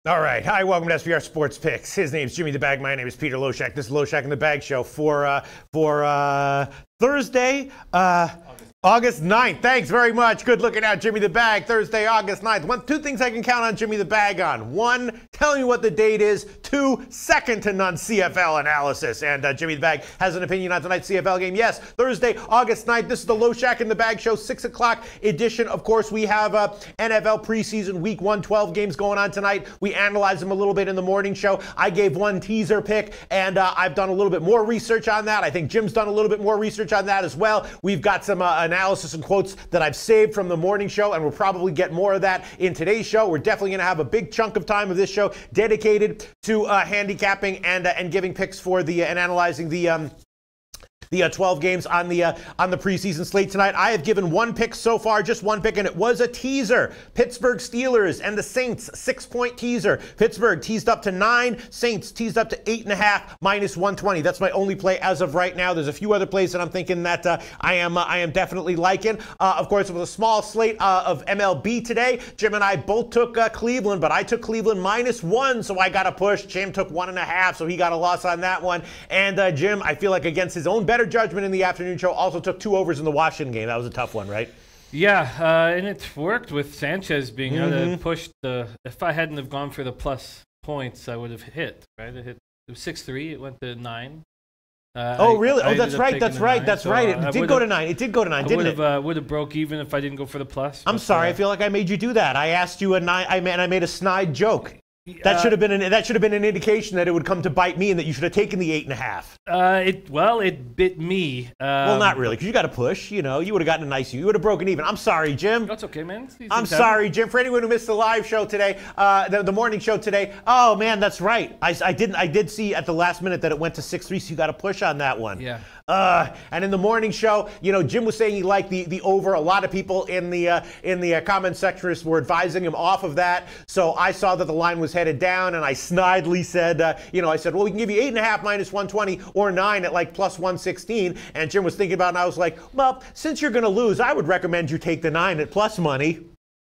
All right. Hi, welcome to SBR Sports Picks. His name's Jimmy the Bag. My name is Peter Loshak. This is Loshak and the Bag Show for Thursday, August 9th. Thanks very much. Good looking out, Jimmy the Bag. Thursday, August 9th. Two things I can count on Jimmy the Bag on. One, telling you what the date is. Two, second to none CFL analysis. And Jimmy the Bag has an opinion on tonight's CFL game. Yes, Thursday, August 9th. This is the Loshak and the Bag Show, 6 o'clock edition. Of course, we have NFL preseason week 1, 12 games going on tonight. We analyze them a little bit in the morning show. I gave one teaser pick, and I've done a little bit more research on that. I think Jim's done a little bit more research on that as well. We've got some analysis and quotes that I've saved from the morning show, and we'll probably get more of that in today's show. We're definitely going to have a big chunk of time of this show dedicated to handicapping and giving picks for the and analyzing the 12 games on the preseason slate tonight. I have given one pick so far, just one pick, and it was a teaser. Pittsburgh Steelers and the Saints, 6-point teaser. Pittsburgh teased up to 9, Saints teased up to 8.5, minus 120. That's my only play as of right now. There's a few other plays that I'm thinking that I am definitely liking. Of course, it was a small slate of MLB today. Jim and I both took Cleveland, but I took Cleveland -1, so I got a push. Jim took 1.5, so he got a loss on that one. And Jim, I feel like against his own better judgment in the afternoon show, also took 2 overs in the Washington game. That was a tough one, right? Yeah, and it worked with Sanchez being able to push the. If I hadn't have gone for the plus points, I would have hit. Right, it was 6-3. It went to 9. Really? That's right. That's right. It did go to 9. It did go to 9, didn't it? I would have broke even if I didn't go for the plus. I'm sorry. I feel like I made you do that. I asked you a 9. I made a snide joke. That should have been an indication that it would come to bite me and that you should have taken the 8.5. It bit me. Well, not really, because you got to push. You know, you would have gotten a nice. You would have broken even. I'm sorry, Jim. That's okay, man. I'm sorry, Jim. For anyone who missed the live show today, the morning show today. Oh man, that's right. I did see at the last minute that it went to 6-3, so you got to push on that one. Yeah. And in the morning show, you know, Jim was saying he liked the over. A lot of people in the comment section were advising him off of that. So I saw that the line was headed down, and I snidely said, I said, well, we can give you 8.5 minus 120 or 9 at like plus 116. And Jim was thinking about it, and I was like, well, since you're going to lose, I would recommend you take the 9 at plus money.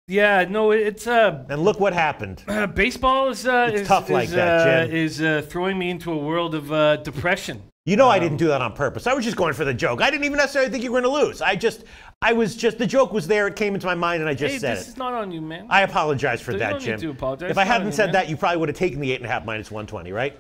Yeah, no, it's and look what happened. Baseball is tough like that, Jim. Is throwing me into a world of depression. You know, I didn't do that on purpose. I was just going for the joke. I didn't even necessarily think you were going to lose. The joke was there. It came into my mind, and I just said it. This is not on you, man. I apologize for that, Jim. You don't need to apologize. If I hadn't said that, you probably would have taken the 8.5 minus 120, right?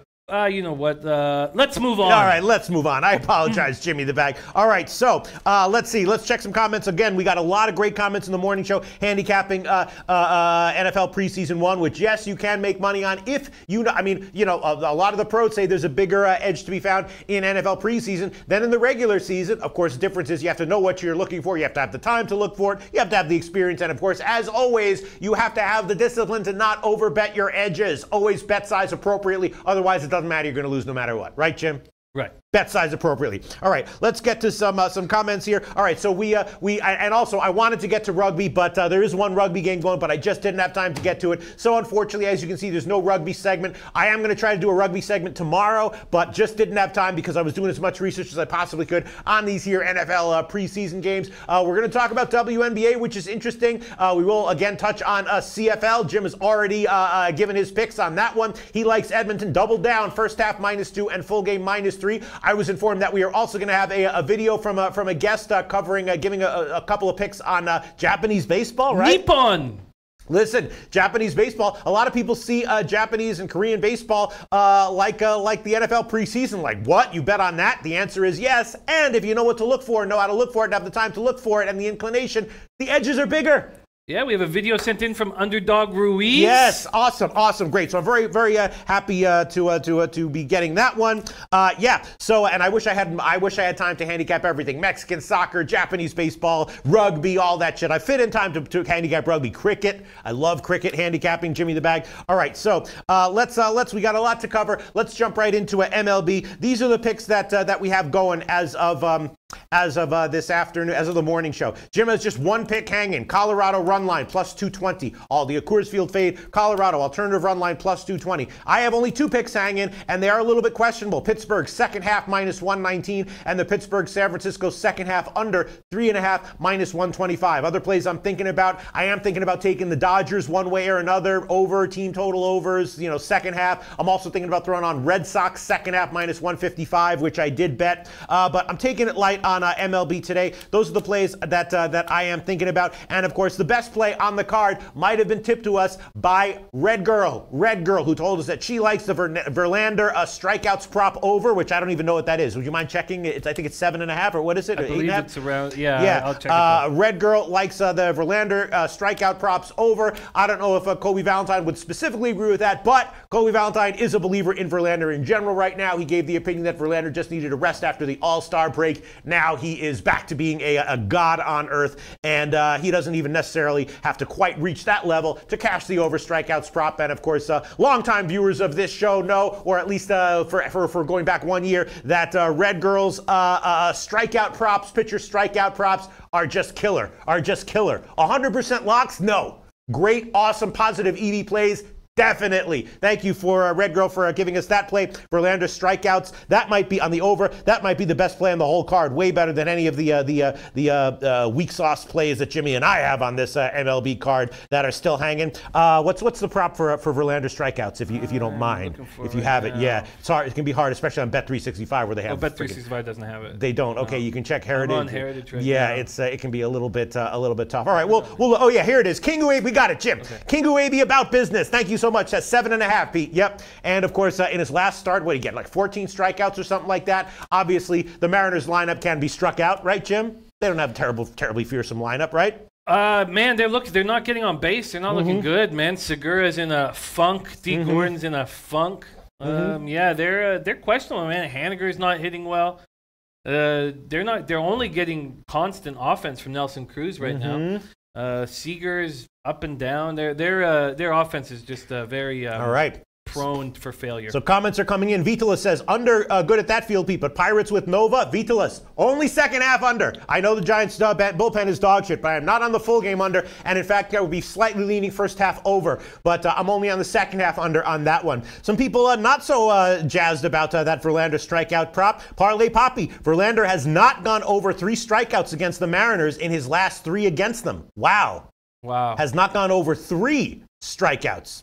You know what? Let's move on. All right, let's move on. I apologize, Jimmy the Bag. All right, so let's see. Let's check some comments. Again, we got a lot of great comments in the morning show handicapping NFL preseason 1, which, yes, you can make money on if you know. I mean, you know, a lot of the pros say there's a bigger edge to be found in NFL preseason than in the regular season. Of course, the difference is you have to know what you're looking for. You have to have the time to look for it. You have to have the experience. And, of course, as always, you have to have the discipline to not overbet your edges. Always bet size appropriately. Otherwise, it doesn't matter. You're going to lose no matter what. Right, Jim? Right. Bet size appropriately. All right, let's get to some comments here. All right, so and also I wanted to get to rugby, but there is one rugby game going, but I just didn't have time to get to it. So unfortunately, as you can see, there's no rugby segment. I am going to try to do a rugby segment tomorrow, but just didn't have time because I was doing as much research as I possibly could on these here NFL preseason games. We're going to talk about WNBA, which is interesting. We will again touch on CFL. Jim has already given his picks on that one. He likes Edmonton double down, first half -2 and full game -3. I was informed that we are also going to have a video from a guest covering, giving a couple of picks on Japanese baseball, right? Nippon! Listen, Japanese baseball, a lot of people see Japanese and Korean baseball like the NFL preseason. Like, what? You bet on that? The answer is yes. And if you know what to look for, know how to look for it, and have the time to look for it, and the inclination, the edges are bigger. Yeah, we have a video sent in from Underdog Ruiz. Yes, awesome, great. So I'm very, very happy to be getting that one. Yeah. So, and I wish I had time to handicap everything: Mexican soccer, Japanese baseball, rugby, all that shit. I fit in time to handicap rugby, cricket. I love cricket handicapping. Jimmy the Bag. All right, so we got a lot to cover. Let's jump right into MLB. These are the picks that we have going as of as of this afternoon, as of the morning show. Jim has just one pick hanging. Colorado run line plus 220. All the Coors Field fade. Colorado alternative run line plus 220. I have only 2 picks hanging, and they are a little bit questionable. Pittsburgh second half minus 119, and the Pittsburgh San Francisco second half under 3.5 minus 125. Other plays I'm thinking about. I am thinking about taking the Dodgers one way or another over team total overs. Second half. I'm also thinking about throwing on Red Sox second half minus 155, which I did bet, but I'm taking it light on MLB today. Those are the plays that I am thinking about. And of course, the best play on the card might have been tipped to us by Red Girl, who told us that she likes the Verlander strikeouts prop over, which I don't even know what that is. Would you mind checking? I think it's 7.5, or what is it? I believe it's around. Yeah. I'll check it. Red Girl likes the Verlander strikeout props over. I don't know if Kobe Valentine would specifically agree with that, but Kobe Valentine is a believer in Verlander in general right now. He gave the opinion that Verlander just needed a rest after the All-Star break. Now he is back to being a god on earth, and he doesn't even necessarily have to quite reach that level to cash the over strikeouts prop. And of course, longtime viewers of this show know, or at least for going back 1 year, that Red Girl's strikeout props, pitcher strikeout props are just killer. 100% locks? No. Great, awesome, positive EV plays. Definitely. Thank you for Red Girl for giving us that play. Verlander strikeouts. That might be on the over. That might be the best play on the whole card. Way better than any of the weak sauce plays that Jimmy and I have on this MLB card that are still hanging. What's the prop for Verlander strikeouts? If you don't mind, if you have it, yeah. It's hard. It can be hard, especially on Bet365 where they have. Bet365 doesn't have it. They don't. Okay, you can check Heritage. I'm on Heritage right now. It can be a little bit tough. All right. Well. Oh yeah, here it is. King Uabi. We got it, Jim. Okay. King Uabi about business. Thank you so much. That's 7.5, Pete. Yep. And of course, in his last start, what did he get? Like 14 strikeouts or something like that. Obviously, the Mariners lineup can be struck out, right, Jim? They don't have a terribly fearsome lineup, right? Man, they're not getting on base. They're not looking good, man. Segura's in a funk. D. Gordon's in a funk. Yeah, they're questionable, man. Haniger's not hitting well. They're only getting constant offense from Nelson Cruz right now. Seager's up and down. Their offense is just very all right. Prone for failure. So comments are coming in. Vitalis says, under good at that field, Pete, but Pirates with Nova. Vitalis, only second half under. I know the Giants' bullpen is dog shit, but I am not on the full game under. And in fact, I would be slightly leaning first half over. But I'm only on the second half under on that one. Some people not so jazzed about that Verlander strikeout prop. Parlay Poppy, Verlander has not gone over 3 strikeouts against the Mariners in his last 3 against them. Wow. Has not gone over 3 strikeouts.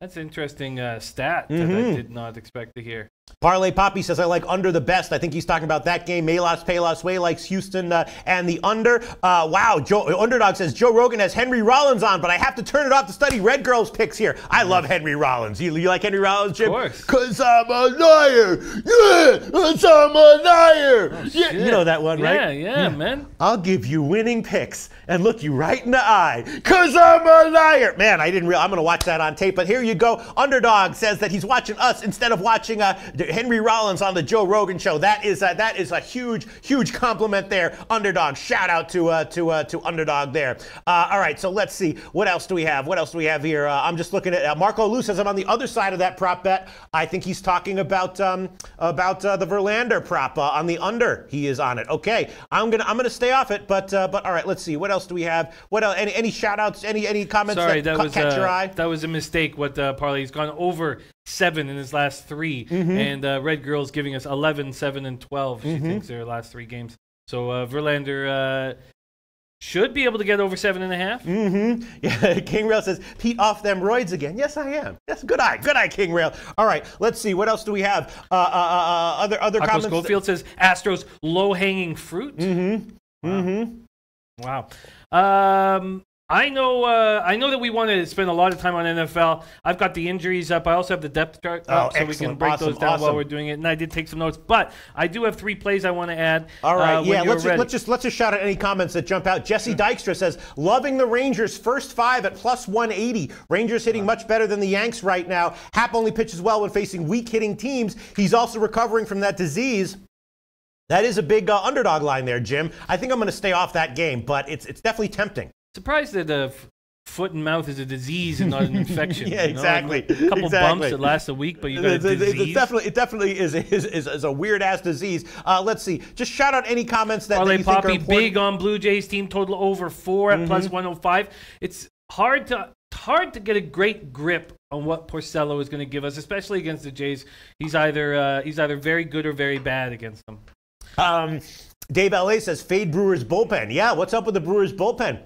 That's an interesting stat that I did not expect to hear. Parlay Poppy says, I like under the best. I think he's talking about that game. Melas Palos Way likes Houston and the under. Wow, Underdog says, Joe Rogan has Henry Rollins on, but I have to turn it off to study Red Girl's picks here. I love Henry Rollins. You like Henry Rollins, Jim? Of course. Because I'm a liar. Yeah, because I'm a liar. Oh, yeah, you know that one, right? Yeah, man. I'll give you winning picks and look you right in the eye. Because I'm a liar. Man, I'm going to watch that on tape, but here you go. Underdog says that he's watching us instead of watching Henry Rollins on the Joe Rogan show. That is a huge compliment there, Underdog. Shout out to Underdog there. All right, so let's see. What else do we have? Here? I'm just looking at Marco Lou says I'm on the other side of that prop bet. I think he's talking about the Verlander prop on the under. He is on it. Okay, I'm gonna stay off it. But all right, let's see. What else do we have? What else? Any shout outs? Any comments that catch your eye? That was a mistake. What Parlay? He's gone over 7 in his last 3, and Red Girl's giving us 11, 7, and 12. She thinks their last 3 games. So Verlander should be able to get over 7.5. Yeah, King Rail says, Pete off them roids again. Yes, I am. Yes, good eye, King Rail. All right, let's see. What else do we have? Other comments? Schofield says, Astros low-hanging fruit. Wow. I know that we want to spend a lot of time on NFL. I've got the injuries up. I also have the depth chart up, so we can break those down while we're doing it. And I did take some notes, but I do have 3 plays I want to add. All right, let's just shout out any comments that jump out. Jesse Dykstra says, loving the Rangers' first 5 at plus 180. Rangers hitting much better than the Yanks right now. Happ only pitches well when facing weak hitting teams. He's also recovering from that disease. That is a big underdog line there, Jim. I think I'm going to stay off that game, but it's definitely tempting. Surprised that foot and mouth is a disease and not an infection. Yeah, exactly. Like a couple bumps that last a week, but you got a disease. It definitely is a weird ass disease. Let's see. Just shout out any comments that you think are important. Big on Blue Jays team total over 4 at plus 105. It's hard to get a great grip on what Porcello is going to give us, especially against the Jays. He's either very good or very bad against them. Dave LA says fade Brewers bullpen. Yeah, what's up with the Brewers bullpen?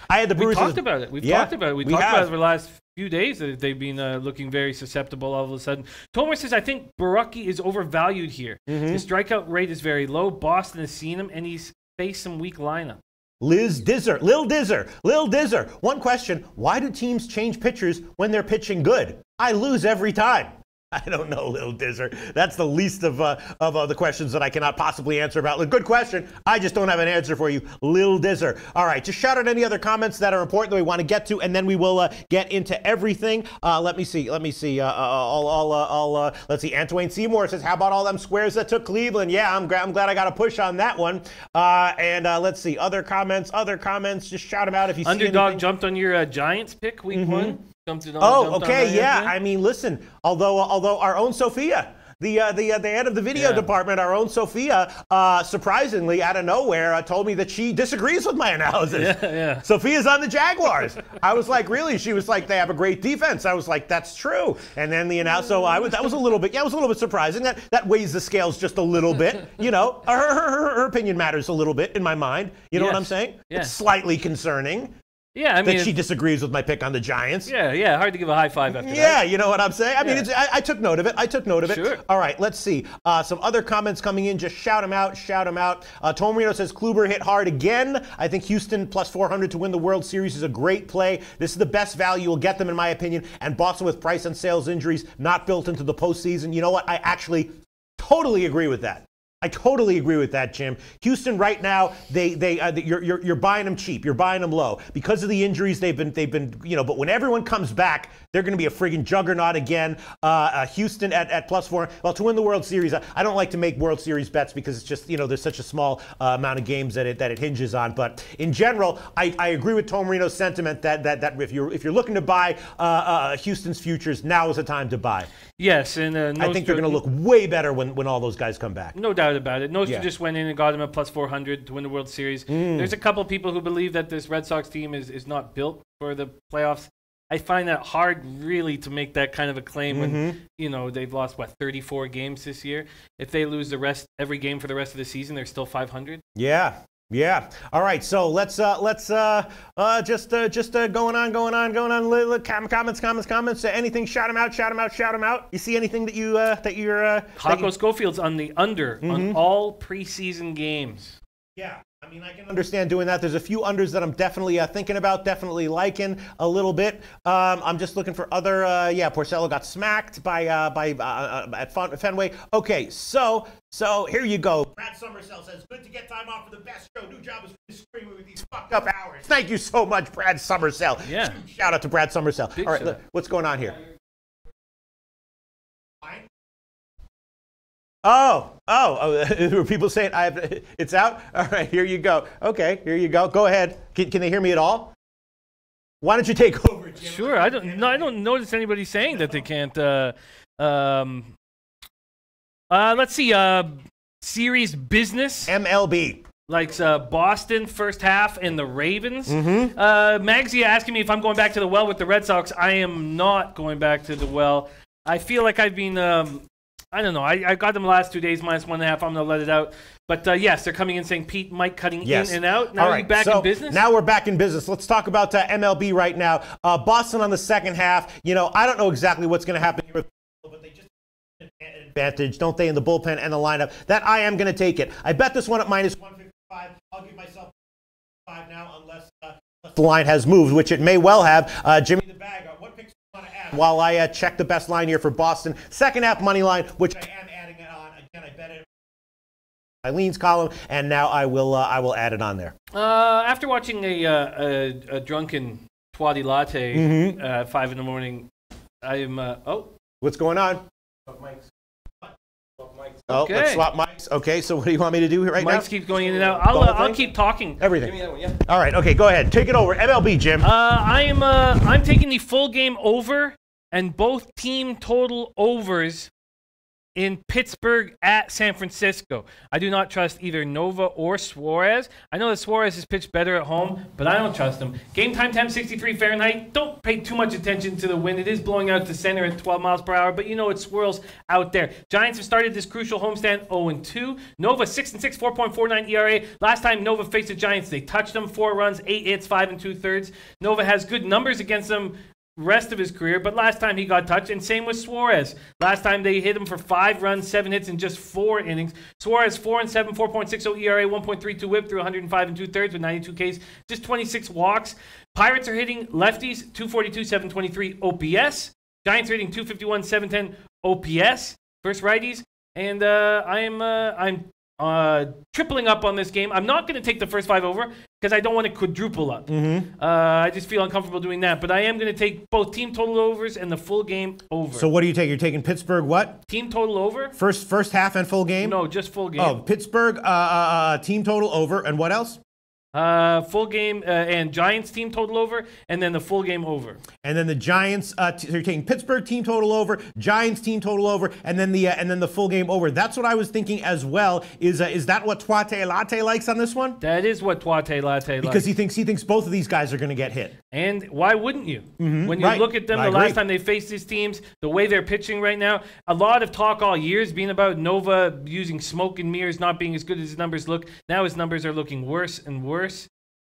I had the Brewers. We talked about it. We talked about it for the last few days that they've been looking very susceptible all of a sudden. Tomer says, I think Baraki is overvalued here. His strikeout rate is very low. Boston has seen him, and he's faced some weak lineup. Lil Dizzer. One question, why do teams change pitchers when they're pitching good? I lose every time. I don't know, Lil Dizzer. That's the least of the questions that I cannot possibly answer about. Good question. I just don't have an answer for you, Lil Dizzer. All right, just shout out any other comments that are important that we want to get to, and then we will get into everything. Let me see. Let's see. Antoine Seymour says, "How about all them squares that took Cleveland?" Yeah, I'm glad I got a push on that one. Let's see. Other comments. Just shout them out if you see anything. Underdog jumped on your Giants pick week 1. Yeah. I mean, listen. Although our own Sophia, the head of the video department, our own Sophia, surprisingly out of nowhere, told me that she disagrees with my analysis. Yeah. Sophia's on the Jaguars. I was like, really? She was like, they have a great defense. I was like, that's true. And then that was a little bit surprising. That weighs the scales just a little bit. You know, her opinion matters a little bit in my mind. You know what I'm saying? Yeah. It's slightly concerning. Yeah, I mean, that she disagrees with my pick on the Giants. Yeah, hard to give a high five after that. Yeah, you know what I'm saying? I mean, I took note of it. Sure. All right, let's see. Some other comments coming in. Just shout them out. Tomino says, Kluber hit hard again. I think Houston plus 400 to win the World Series is a great play. This is the best value will get them, in my opinion. And Boston with Price and Sales injuries not built into the postseason. You know what? I actually totally agree with that. I totally agree with that, Jim. Houston right now, you're buying them cheap. You're buying them low because of the injuries. They've been, but when everyone comes back, they're going to be a friggin' juggernaut again. Houston at plus 4. Well, to win the World Series, I don't like to make World Series bets because it's just, there's such a small amount of games that it hinges on. But in general, I agree with Tom Marino's sentiment that if you're looking to buy Houston's futures, now is the time to buy. Yes, and I think they're going to look way better when all those guys come back. No doubt about it. Nostra just went in and got him at plus 400 to win the World Series. There's a couple people who believe that this Red Sox team is not built for the playoffs. I find that hard really to make that kind of a claim when, they've lost, 34 games this year. If they lose every game for the rest of the season, they're still 500. Yeah. All right. So let's just going on. Comments. Anything? Shout them out. You see anything that you're? Hako Schofield's on the under on all preseason games. Yeah. I mean, I can understand doing that. There's a few unders that I'm definitely thinking about, definitely liking a little bit. I'm just looking for other. Porcello got smacked by at Fenway. Okay, so here you go. Brad Summersell says, "Good to get time off for the best show. New job is screaming with these fucked up hours." Thank you so much, Brad Summersell. Yeah. Shout out to Brad Summersell. All right, what's going on here? Oh, were people saying it's out? All right, here you go. Okay, here you go. Go ahead. Can they hear me at all? Why don't you take over, Jim? Sure. I don't notice anybody saying that they can't. Let's see. Series business. MLB. Likes Boston first half and the Ravens. Magsy asking me if I'm going back to the well with the Red Sox. I am not going back to the well. I feel like I've been. I don't know. I got them the last 2 days, minus 1.5. I'm going to let it out. But yes, they're coming in saying Pete Mike cutting in and out. Now you're back in business? Now we're back in business. Let's talk about MLB right now. Boston on the second half. I don't know exactly what's going to happen here, but they just have an advantage, don't they, in the bullpen and the lineup. That I am going to take it. I bet this one at minus 155. I'll give myself 5 now unless the line has moved, which it may well have. Jimmy the Bag, what picks do you want to add? While I check the best line here for Boston. Second half money line, which I am adding it on. Again, I bet it. Eileen's column, and now I will add it on there. After watching a drunken twatty latte at 5 in the morning, I am. What's going on? Oh, let's swap mics. Okay, so what do you want me to do here right now? Mics keep going in and out. I'll keep talking. Everything. Give me that one, yeah. All right, okay, go ahead. Take it over. MLB, Jim. I'm taking the full game over and both team total overs in Pittsburgh at San Francisco. I do not trust either Nova or Suarez. I know that Suarez has pitched better at home, but I don't trust him. Game time temp 63 Fahrenheit. Don't pay too much attention to the wind. It is blowing out to center at 12 miles per hour, but you know it swirls out there. Giants have started this crucial homestand 0-2. Nova 6-6, 4.49 ERA. Last time Nova faced the Giants, they touched them 4 runs, 8 hits, 5 2/3. Nova has good numbers against them rest of his career, but last time he got touched, and same with Suarez. Last time they hit him for 5 runs, 7 hits in just 4 innings. Suarez 4-7, 4.60 ERA, 1.32 WHIP through 105 2/3 with 92 Ks, just 26 walks. Pirates are hitting lefties 242, 723 OPS. Giants are hitting 251, 710 OPS versus righties, and I'm tripling up on this game. I'm not going to take the first 5 over because I don't want to quadruple up. I just feel uncomfortable doing that. But I am going to take both team total overs and the full game over. So what do you take? You're taking Pittsburgh what? Team total over. First half and full game? No, just full game. Oh, Pittsburgh team total over. And what else? Full game and Giants team total over, and then the full game over. And then the Giants, so you're taking Pittsburgh team total over, Giants team total over, and then the full game over. That's what I was thinking as well. Is that what Tuate Latte likes on this one? That is what Tuate Latte likes. Because he thinks both of these guys are going to get hit. And why wouldn't you? When you look at them, the last time they faced these teams, the way they're pitching right now, a lot of talk all year has been about Nova using smoke and mirrors, not being as good as his numbers look. Now his numbers are looking worse and worse.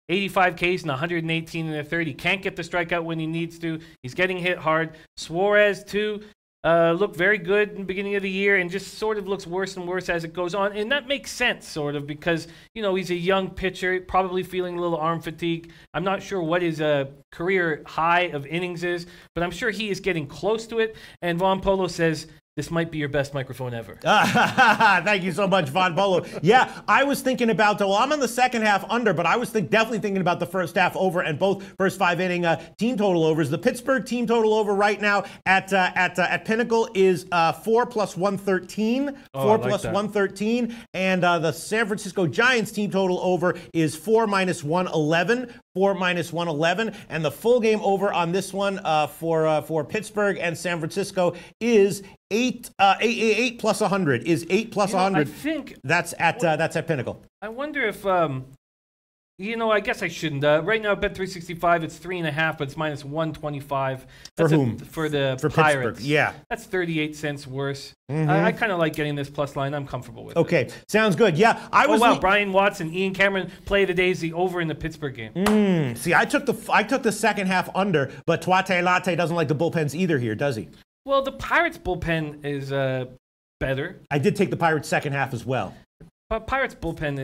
85 Ks and 118 in the third. He can't get the strikeout when he needs to. He's getting hit hard. Suarez, too, looked very good in the beginning of the year and just sort of looks worse and worse as it goes on. And that makes sense, sort of, because, you know, he's a young pitcher, probably feeling a little arm fatigue. I'm not sure what his career high of innings is, but I'm sure he is getting close to it. And Von Polo says, this might be your best microphone ever. Thank you so much, Von Polo. Yeah, I was thinking about, well, I'm on the second half under, but I was definitely thinking about the first half over and both first 5 inning team total overs. The Pittsburgh team total over right now at Pinnacle is 4 plus 113. 4 plus 113. And the San Francisco Giants team total over is 4 minus 111. 4 minus 111. And the full game over on this one for Pittsburgh and San Francisco is 8 plus 100 is 8 plus 100. I think that's at Pinnacle. I wonder if I guess I shouldn't. Right now, Bet 365, it's 3.5, but it's minus 125. For whom? For Pirates. Pittsburgh. Yeah, that's 38 cents worse. I kind of like getting this plus line. I'm comfortable with it. Okay, sounds good. Yeah, Brian Watson, Ian Cameron play the Daisy over in the Pittsburgh game. See, I took the second half under, but Tuate Latte doesn't like the bullpens either here, does he? Well, the Pirates bullpen is better. I did take the Pirates second half as well. But Pirates bullpen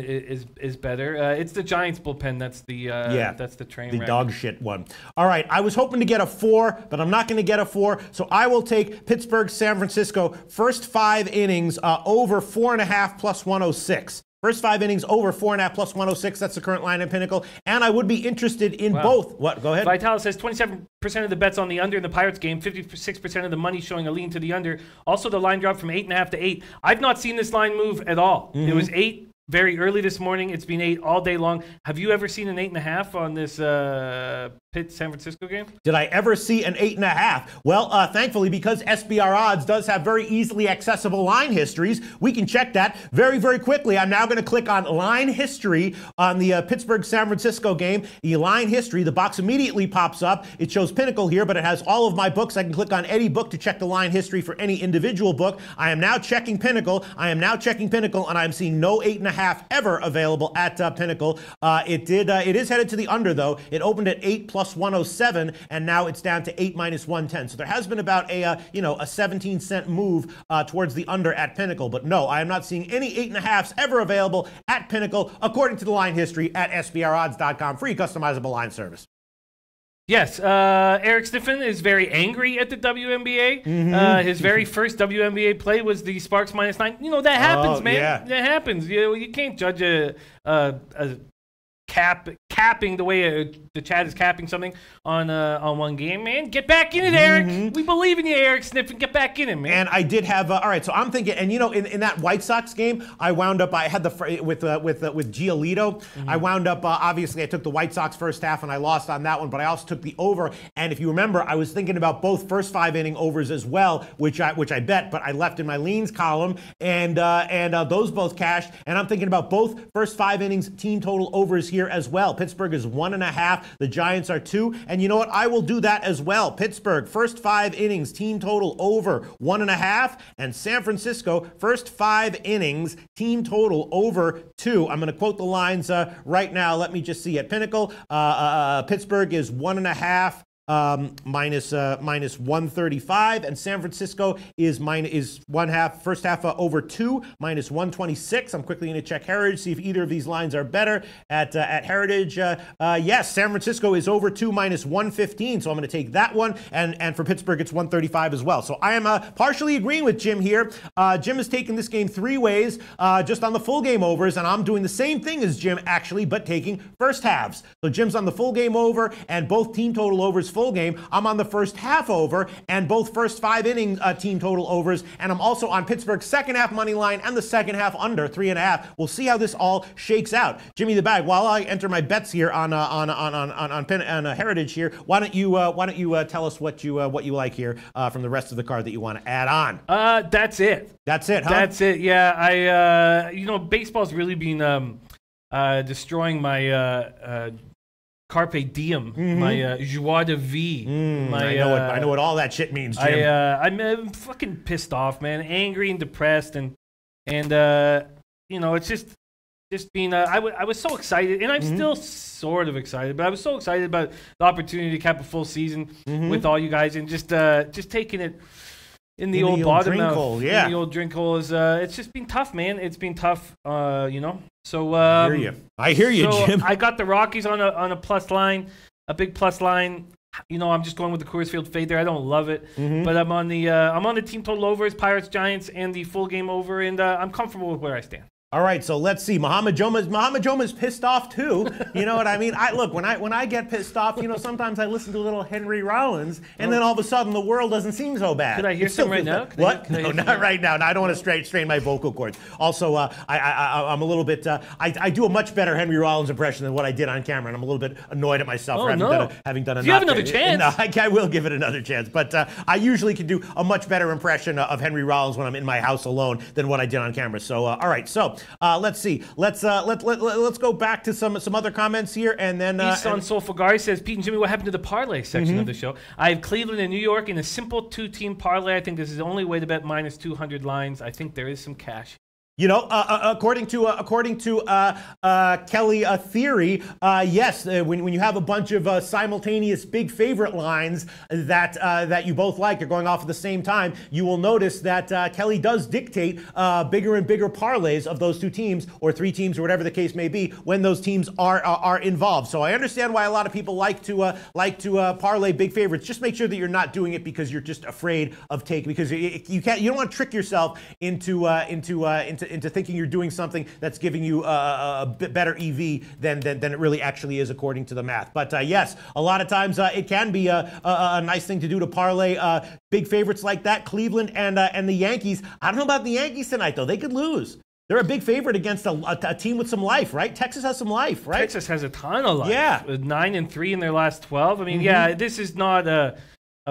is better. It's the Giants bullpen that's the train wreck. The dog shit one. All right, I was hoping to get a 4, but I'm not going to get a 4, so I will take Pittsburgh, San Francisco, first 5 innings over 4.5 plus 106. First 5 innings over 4.5 plus 106. That's the current line in Pinnacle. And I would be interested in both. What? Go ahead. Vitalis says 27% of the bets on the under in the Pirates game, 56% of the money showing a lean to the under. Also, the line dropped from 8.5 to 8. I've not seen this line move at all. It was 8 very early this morning. It's been 8 all day long. Have you ever seen an 8.5 on this Pitt-San Francisco game? Did I ever see an 8.5? Well, thankfully, because SBR Odds does have very easily accessible line histories, we can check that very, very quickly. I'm now going to click on line history on the Pittsburgh-San Francisco game. The line history, the box immediately pops up. It shows Pinnacle here, but it has all of my books. I can click on any book to check the line history for any individual book. I am now checking Pinnacle. And I'm seeing no 8.5 ever available at Pinnacle. It is headed to the under, though. It opened at 8 plus 107, and now it's down to 8 minus 110. So there has been about a 17-cent move towards the under at Pinnacle. But no, I am not seeing any 8.5s ever available at Pinnacle, according to the line history at SBRodds.com. Free customizable line service. Yes, Eric Stiffen is very angry at the WNBA. His very first WNBA play was the Sparks -9. You know, that happens, man. Yeah. That happens. You can't judge a capping the way the chat is capping something on one game, man. Get back in it, Eric. We believe in you, Eric Sniffen. Get back in it, man. And I did have all right. So I'm thinking, and in that White Sox game, I wound up. I had with Giolito. I wound up. Obviously, I took the White Sox first half, and I lost on that one. But I also took the over. And if you remember, I was thinking about both first 5 inning overs as well, which I bet, but I left in my leans column, and those both cashed. And I'm thinking about both first 5 innings team total overs here as well. Pittsburgh is 1.5. The Giants are 2. And you know what? I will do that as well. Pittsburgh, first 5 innings, team total over 1.5. And San Francisco, first 5 innings, team total over 2. I'm going to quote the lines right now. Let me just see. At Pinnacle, Pittsburgh is 1.5. Minus 135, and San Francisco is first half over 2, minus 126. I'm quickly going to check Heritage, see if either of these lines are better. At Heritage, yes, San Francisco is over 2, minus 115, so I'm going to take that one, and for Pittsburgh, it's 135 as well. So I am partially agreeing with Jim here. Jim has taken this game 3 ways, just on the full game overs, and I'm doing the same thing as Jim, actually, but taking first halves. So Jim's on the full game over, and both team total overs full game. I'm on the first half over and both first 5 inning team total overs, and I'm also on Pittsburgh's second half money line and the second half under 3.5. We'll see how this all shakes out. Jimmy the Bag, while I enter my bets here on Heritage here, why don't you tell us what you like here from the rest of the card that you want to add on? That's it. That's it, huh? That's it. Yeah, baseball's really been destroying my Carpe diem, my joie de vie. I know what all that shit means, Jim. I'm fucking pissed off, man, angry and depressed, and it's just being. I was so excited, and I'm still sort of excited, but I was so excited about the opportunity to cap a full season with all you guys, and just taking it in the old bottom drink hole, yeah. In the old drink hole is it's just been tough, man. It's been tough, So I hear you, Jim. I got the Rockies on a plus line, a big plus line. I'm just going with the Coors Field fade there. I don't love it, but I'm on the team total overs, Pirates, Giants, and the full game over, and I'm comfortable with where I stand. All right, so let's see. Muhammad Joma's pissed off too. You know what I mean? Look, when I get pissed off, sometimes I listen to a little Henry Rollins, and then all of a sudden the world doesn't seem so bad. Could I hear some right now? What? No, not right now. No, I don't want to strain my vocal cords. Also, I'm a little bit. I do a much better Henry Rollins impression than what I did on camera, and I'm a little bit annoyed at myself for having done enough. You have another chance. No, I will give it another chance, but I usually can do a much better impression of Henry Rollins when I'm in my house alone than what I did on camera. So, all right, so let's see. Let's go back to some other comments here, and then Easton Solfagari says, Pete and Jimmy, what happened to the parlay section of the show? I have Cleveland and New York in a simple 2-team parlay. I think this is the only way to bet minus 200 lines. I think there is some cash. According to Kelly Theory, yes, when you have a bunch of simultaneous big favorite lines that you both like, you're going off at the same time, you will notice that Kelly does dictate bigger and bigger parlays of those 2 teams or 3 teams or whatever the case may be when those teams are involved. So I understand why a lot of people like to parlay big favorites. Just make sure that you're not doing it because you're just afraid of taking, because you don't want to trick yourself into thinking you're doing something that's giving you a bit better EV than it really actually is according to the math. But yes, a lot of times it can be a nice thing to do to parlay big favorites like that. Cleveland and the Yankees. I don't know about the Yankees tonight, though. They could lose. They're a big favorite against a team with some life, right? Texas has some life, right? Texas has a ton of life. Yeah. With 9-3 in their last 12. I mean, yeah, this is not a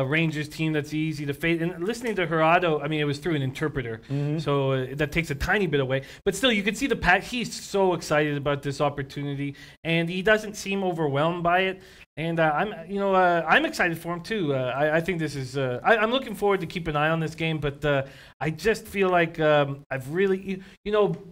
Rangers team that's easy to fade. And listening to Gerardo, I mean, it was through an interpreter, so that takes a tiny bit away. But still, you can see the pack. He's so excited about this opportunity, and he doesn't seem overwhelmed by it. And I'm excited for him too. I think this is. I'm looking forward to keep an eye on this game, but I just feel like I've really,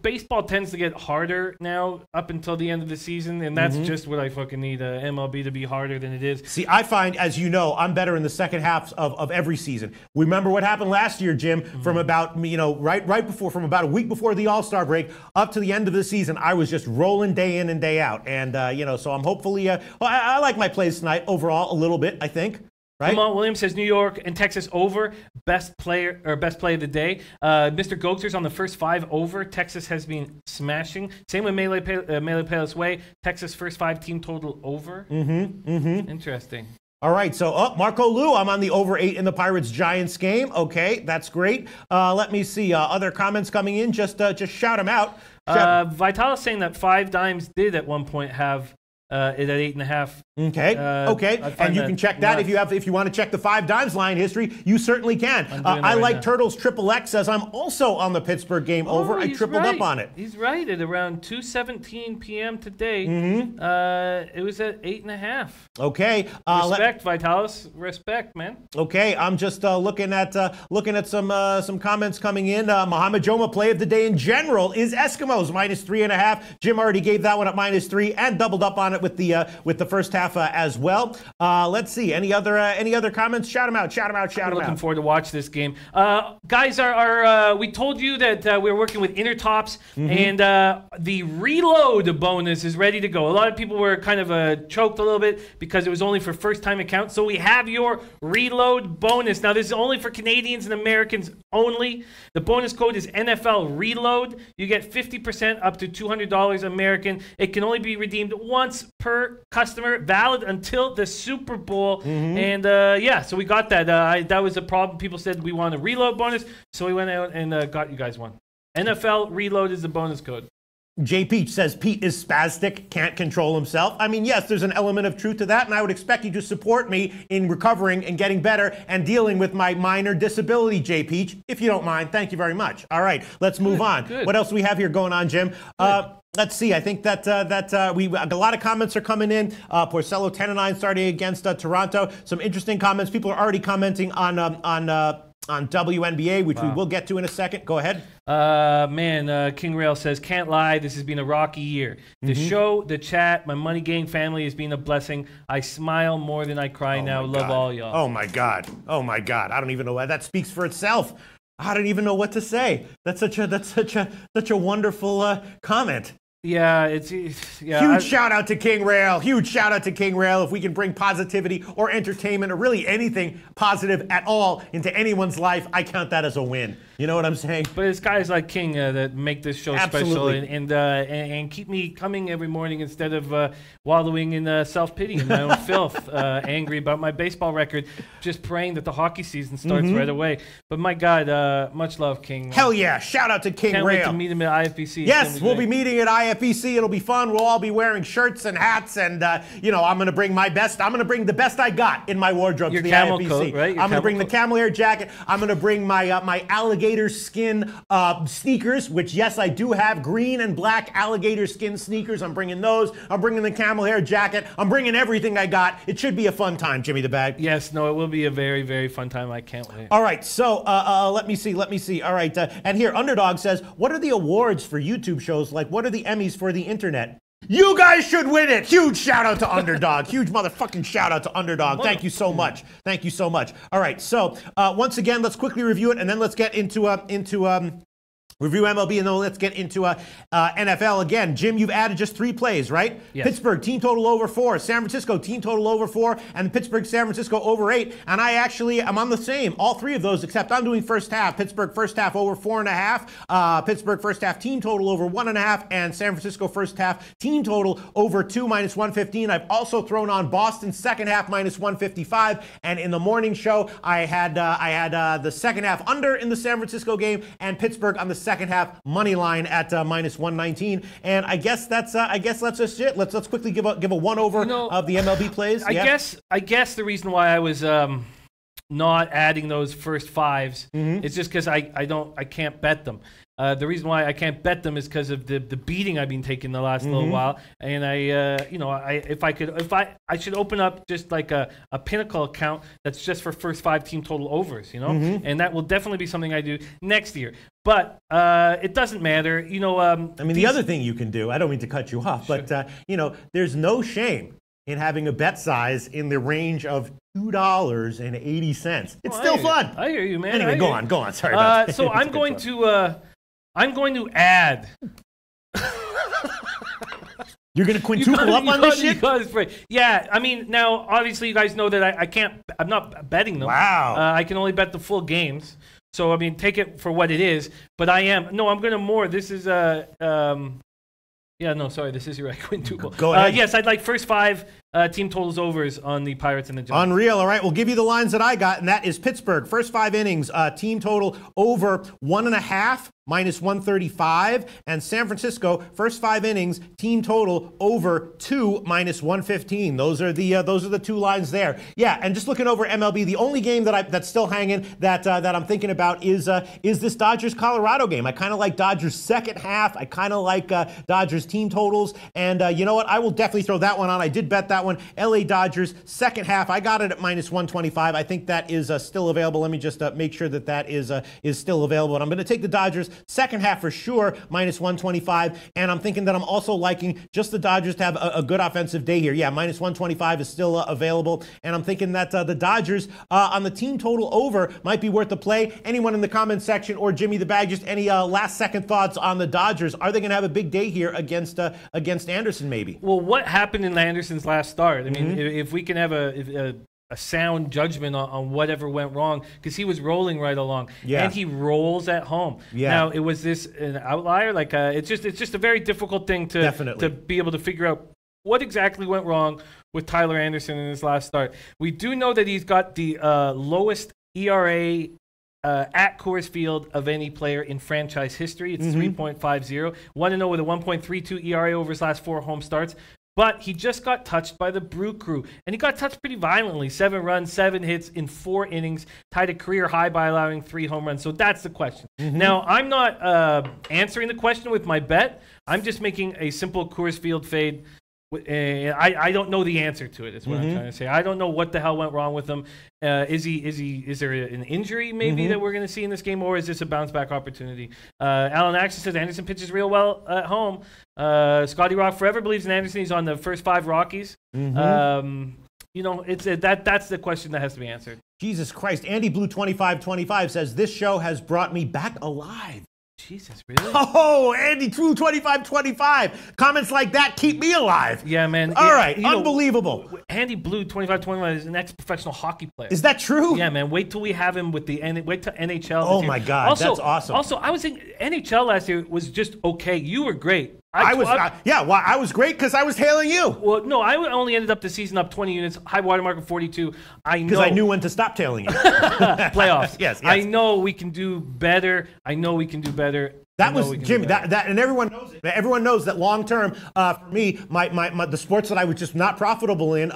baseball tends to get harder now up until the end of the season, and that's just what I fucking need MLB to be harder than it is. See, I find, as you know, I'm better in the second half of every season. Remember what happened last year, Jim? From about from about a week before the All-Star break up to the end of the season, I was just rolling day in and day out, and so I'm hopefully. I like my plays tonight overall a little bit, I think. Right? Jamal Williams says New York and Texas over. Best play of the day. Mr. Goaxer's on the first 5 over. Texas has been smashing. Same with Melee Palace Way. Texas first 5 team total over. Interesting. All right, so Marco Lou, I'm on the over 8 in the Pirates-Giants game. Okay, that's great. Let me see other comments coming in. Just shout them out. Vitalis saying that 5 Dimes did at one point have it at 8.5. Okay. And you can check that if you want to check the 5 Dimes line history, you certainly can. I like Turtles Triple X says I'm also on the Pittsburgh game over. I tripled up on it. He's right. At around 2:17 p.m. today, it was at 8.5. Okay. Respect, Vitalis. Respect, man. Okay. I'm just looking at some comments coming in. Mohamed Joma play of the day in general is Eskimos -3.5. Jim already gave that one at -3 and doubled up on it with the first half as well. Let's see. Any other comments? Shout them out. I'm looking forward to watch this game. Guys, we told you that we're working with Intertops, and the reload bonus is ready to go. A lot of people were kind of choked a little bit because it was only for first-time accounts. So we have your reload bonus. Now, this is only for Canadians and Americans only. The bonus code is NFL Reload. You get 50% up to $200 American. It can only be redeemed once per customer, valid until the Super Bowl. And so we got that. That was a problem. People said we want a reload bonus, so we went out and got you guys one. NFL Reload is the bonus code. J. Peach says Pete is spastic, can't control himself. I mean, yes, there's an element of truth to that, and I would expect you to support me in recovering and getting better and dealing with my minor disability, J. Peach, if you don't mind. Thank you very much. All right, let's move on. Good. What else do we have here going on, Jim? Let's see. I think that a lot of comments are coming in. Porcello 10-9 starting against Toronto. Some interesting comments. People are already commenting on WNBA, which we will get to in a second. Go ahead. King Rail says, can't lie, this has been a rocky year. The show, the chat, my money gang family has been a blessing. I smile more than I cry now. Love all y'all. Oh my God. I don't even know why. That speaks for itself. I don't even know what to say. That's such a wonderful comment. Yeah, huge shout out to King Rail. Huge shout out to King Rail. If we can bring positivity or entertainment or really anything positive at all into anyone's life, I count that as a win. You know what I'm saying? But it's guys like King that make this show special and keep me coming every morning instead of wallowing in self-pity and my own filth, angry about my baseball record, just praying that the hockey season starts right away. But my God, much love, King. Hell yeah. Shout out to King Can't Rail. wait to meet him at IFBC. Yes, we'll be meeting at IFBC. It'll be fun. We'll all be wearing shirts and hats, and I'm going to bring my best. I'm going to bring the best I got in my wardrobe to the IFBC. Coat, right? I'm going to bring the camel hair jacket. I'm going to bring my my alligator skin sneakers, which yes, I do have green and black alligator skin sneakers. I'm bringing those. I'm bringing the camel hair jacket. I'm bringing everything I got. It should be a fun time, Jimmy the Bag. Yes, no, it will be a very, very fun time. I can't wait. All right, so let me see. All right, and here Underdog says, what are the awards for YouTube shows? Like, what are the Emmys for the internet? You guys should win it. Huge shout out to Underdog. Huge motherfucking shout out to Underdog. Thank you so much. Thank you so much. All right, so once again, let's quickly review it, and then let's get into review MLB, and then let's get into NFL again. Jim, you've added just 3 plays, right? Yes. Pittsburgh, team total over 4. San Francisco, team total over 4. And Pittsburgh, San Francisco over 8. And I'm on the same. All 3 of those, except I'm doing first half. Pittsburgh first half over 4.5. Pittsburgh first half team total over 1.5. And San Francisco first half team total over 2 -115. I've also thrown on Boston second half -155. And in the morning show, I had the second half under in the San Francisco game and Pittsburgh on the second half money line at -119, and I guess that's just it. Let's quickly give a one over of the MLB plays. I guess the reason why I was not adding those first 5s is just because I can't bet them. The reason why I can't bet them is because of the beating I've been taking the last little while, and I should open up just like a Pinnacle account that's just for first 5 team total overs, and that will definitely be something I do next year. But it doesn't matter, the other thing you can do, I don't mean to cut you off, but there's no shame in having a bet size in the range of $2.80. It's still fun. I hear you, man. Anyway, go on. Sorry about that. So I'm going to add You're going to quintuple up on this shit? Yeah, I mean, now, obviously, you guys know that I'm not betting them. Wow. I can only bet the full games. So, I mean, take it for what it is. But I'm going to more. This is, this is your right quintuple. Go ahead. Yes, I'd like first 5 team totals overs on the Pirates and the Giants. Unreal. All right, we'll give you the lines that I got, and that is Pittsburgh, first 5 innings, team total over 1.5, minus 135, and San Francisco, first 5 innings, team total over 2, minus 115. Those are the 2 lines there. Yeah, and just looking over MLB, the only game that's still hanging that I'm thinking about is this Dodgers-Colorado game. I kind of like Dodgers second half. I kind of like Dodgers team totals, and you know what? I will definitely throw that one on. I did bet that one. LA Dodgers second half. I got it at minus 125. I think that is still available. Let me just make sure that is still available. And I'm going to take the Dodgers second half for sure, minus 125. And I'm thinking that I'm also liking just the Dodgers to have a good offensive day here. Yeah, minus 125 is still available. And I'm thinking that the Dodgers on the team total over might be worth the play. Anyone in the comments section or Jimmy the Bag, just any last second thoughts on the Dodgers? Are they going to have a big day here against Anderson maybe? Well, what happened in Anderson's last start? I mean, if we can have a sound judgment on whatever went wrong, because he was rolling right along, and he rolls at home. Now, was this an outlier? Like, it's just a very difficult thing to be able to figure out what exactly went wrong with Tyler Anderson in his last start. We do know that he's got the lowest ERA at Coors Field of any player in franchise history. It's 3.50. 1-0 with a 1.32 ERA over his last 4 home starts. But he just got touched by the Brew Crew, and he got touched pretty violently. 7 runs, 7 hits in 4 innings, tied a career high by allowing 3 home runs. So that's the question. Now, I'm not answering the question with my bet. I'm just making a simple Coors Field fade. I don't know the answer to it, is what I'm trying to say. I don't know what the hell went wrong with him. Is there an injury maybe that we're going to see in this game, or is this a bounce back opportunity? Alan Axon says Anderson pitches real well at home. Scotty Rock forever believes in Anderson. He's on the first 5 Rockies. It's that's the question that has to be answered. Jesus Christ. Andy Blue 2525 says this show has brought me back alive. Jesus, really? Oh, Andy True 2525. Comments like that keep me alive. Yeah, man. All right, unbelievable. Andy Blue 2525 is an ex-professional hockey player. Is that true? Yeah, man. Wait till we have him with wait till NHL. Oh my God, that's awesome. Also, I was thinking NHL last year was just okay. You were great. I was great because I was hailing you. Well, no, I only ended up the season up 20 units, high water mark of 42. Because I knew when to stop tailing you. Playoffs. Yes. I know we can do better. That was Jimmy. That and everyone knows it. Everyone knows that long term, for me, the sports that I was just not profitable in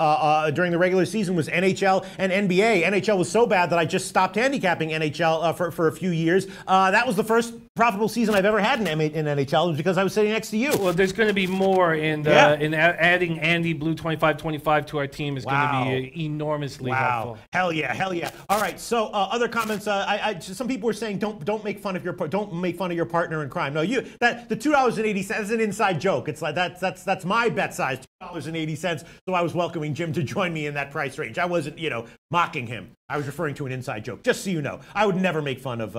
during the regular season was NHL and NBA. NHL was so bad that I just stopped handicapping NHL for a few years. That was the first profitable season I've ever had in NHL. It was because I was sitting next to you. Well, there's going to be more in adding Andy Blue 2525 to our team is going to be enormously helpful. Hell yeah. All right. So other comments. Some people were saying don't make fun of your partner in crime. No, the $2.80 is an inside joke. It's like that's my bet size, $2.80. So I was welcoming Jim to join me in that price range. I wasn't, mocking him. I was referring to an inside joke. Just so you know, I would never make fun of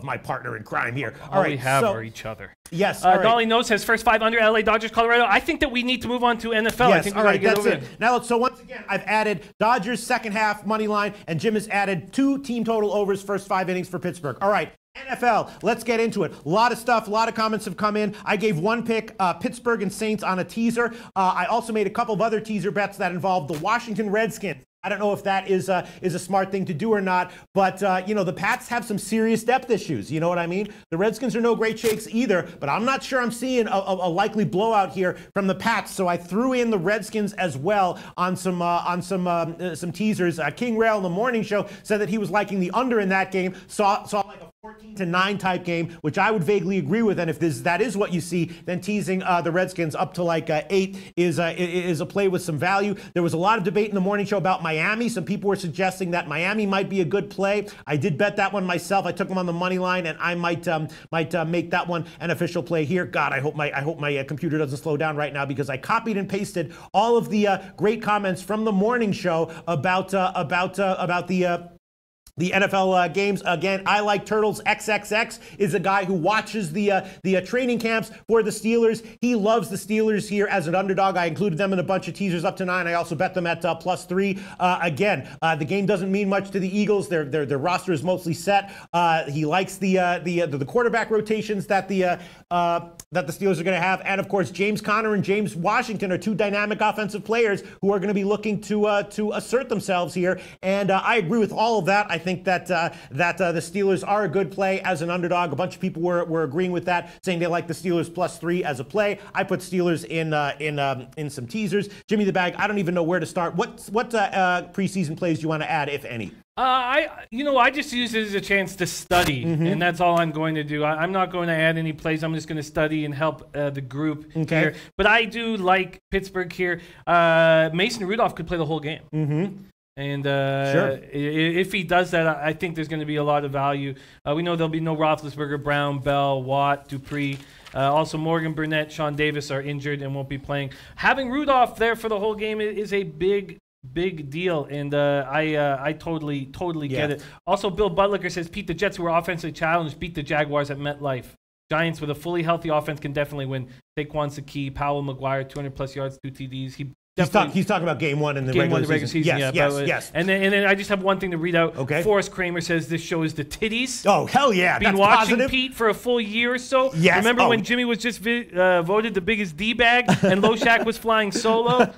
my partner in crime here. All right, we have are each other. Yes. Dolly Knows says first 5 under LA Dodgers, Colorado. I think that we need to move on to NFL. Yes, I think all right, that's it. Now, so once again, I've added Dodgers second half money line, and Jim has added 2 team total overs first 5 innings for Pittsburgh. All right. NFL, let's get into it. A lot of stuff, a lot of comments have come in. I gave one pick, Pittsburgh and Saints on a teaser. I also made a couple of other teaser bets that involved the Washington Redskins. I don't know if that is a smart thing to do or not, but the Pats have some serious depth issues. You know what I mean? The Redskins are no great shakes either, but I'm not sure I'm seeing a likely blowout here from the Pats. So I threw in the Redskins as well on some teasers. King Rail in the morning show said that he was liking the under in that game. Saw like a 14-9 type game, which I would vaguely agree with. And if that is what you see, then teasing the Redskins up to like 8 is a play with some value. There was a lot of debate in the morning show about Miami. Some people were suggesting that Miami might be a good play. I did bet that one myself. I took them on the money line, and I might make that one an official play here. God, I hope my computer doesn't slow down right now, because I copied and pasted all of the great comments from the morning show about the The NFL games, again, I like Turtles. XXX is a guy who watches the training camps for the Steelers. He loves the Steelers here as an underdog. I included them in a bunch of teasers up to 9. I also bet them at +3. Again, the game doesn't mean much to the Eagles. Their roster is mostly set. He likes the quarterback rotations that the Steelers are going to have. And, of course, James Conner and James Washington are two dynamic offensive players who are going to be looking to assert themselves here. And I agree with all of that. I think that the Steelers are a good play as an underdog. A bunch of people were agreeing with that, saying they like the Steelers +3 as a play. I put Steelers in some teasers. Jimmy the Bag, I don't even know where to start. What preseason plays do you want to add, if any? I just use it as a chance to study, and that's all I'm going to do. I'm not going to add any plays. I'm just going to study and help the group here. But I do like Pittsburgh here. Mason Rudolph could play the whole game. And sure. If he does that, I think there's going to be a lot of value. We know there'll be no Roethlisberger, Brown, Bell, Watt, Dupree. Also, Morgan Burnett, Sean Davis are injured and won't be playing. Having Rudolph there for the whole game is a big deal, and I totally get it. Also, Bill Butlicker says, Pete, the Jets, who were offensively challenged, beat the Jaguars at MetLife. Giants with a fully healthy offense can definitely win. Saquon's the key. Powell, McGuire, 200-plus yards, 2 TDs. He's talking about game one in the regular season. Yes. And then I just have one thing to read out. Okay. Forrest Kramer says this shows the titties. Oh, hell yeah. Been watching positive. Pete for a full year or so. Yes. Remember when Jimmy was just voted the biggest D-bag and Loshak was flying solo?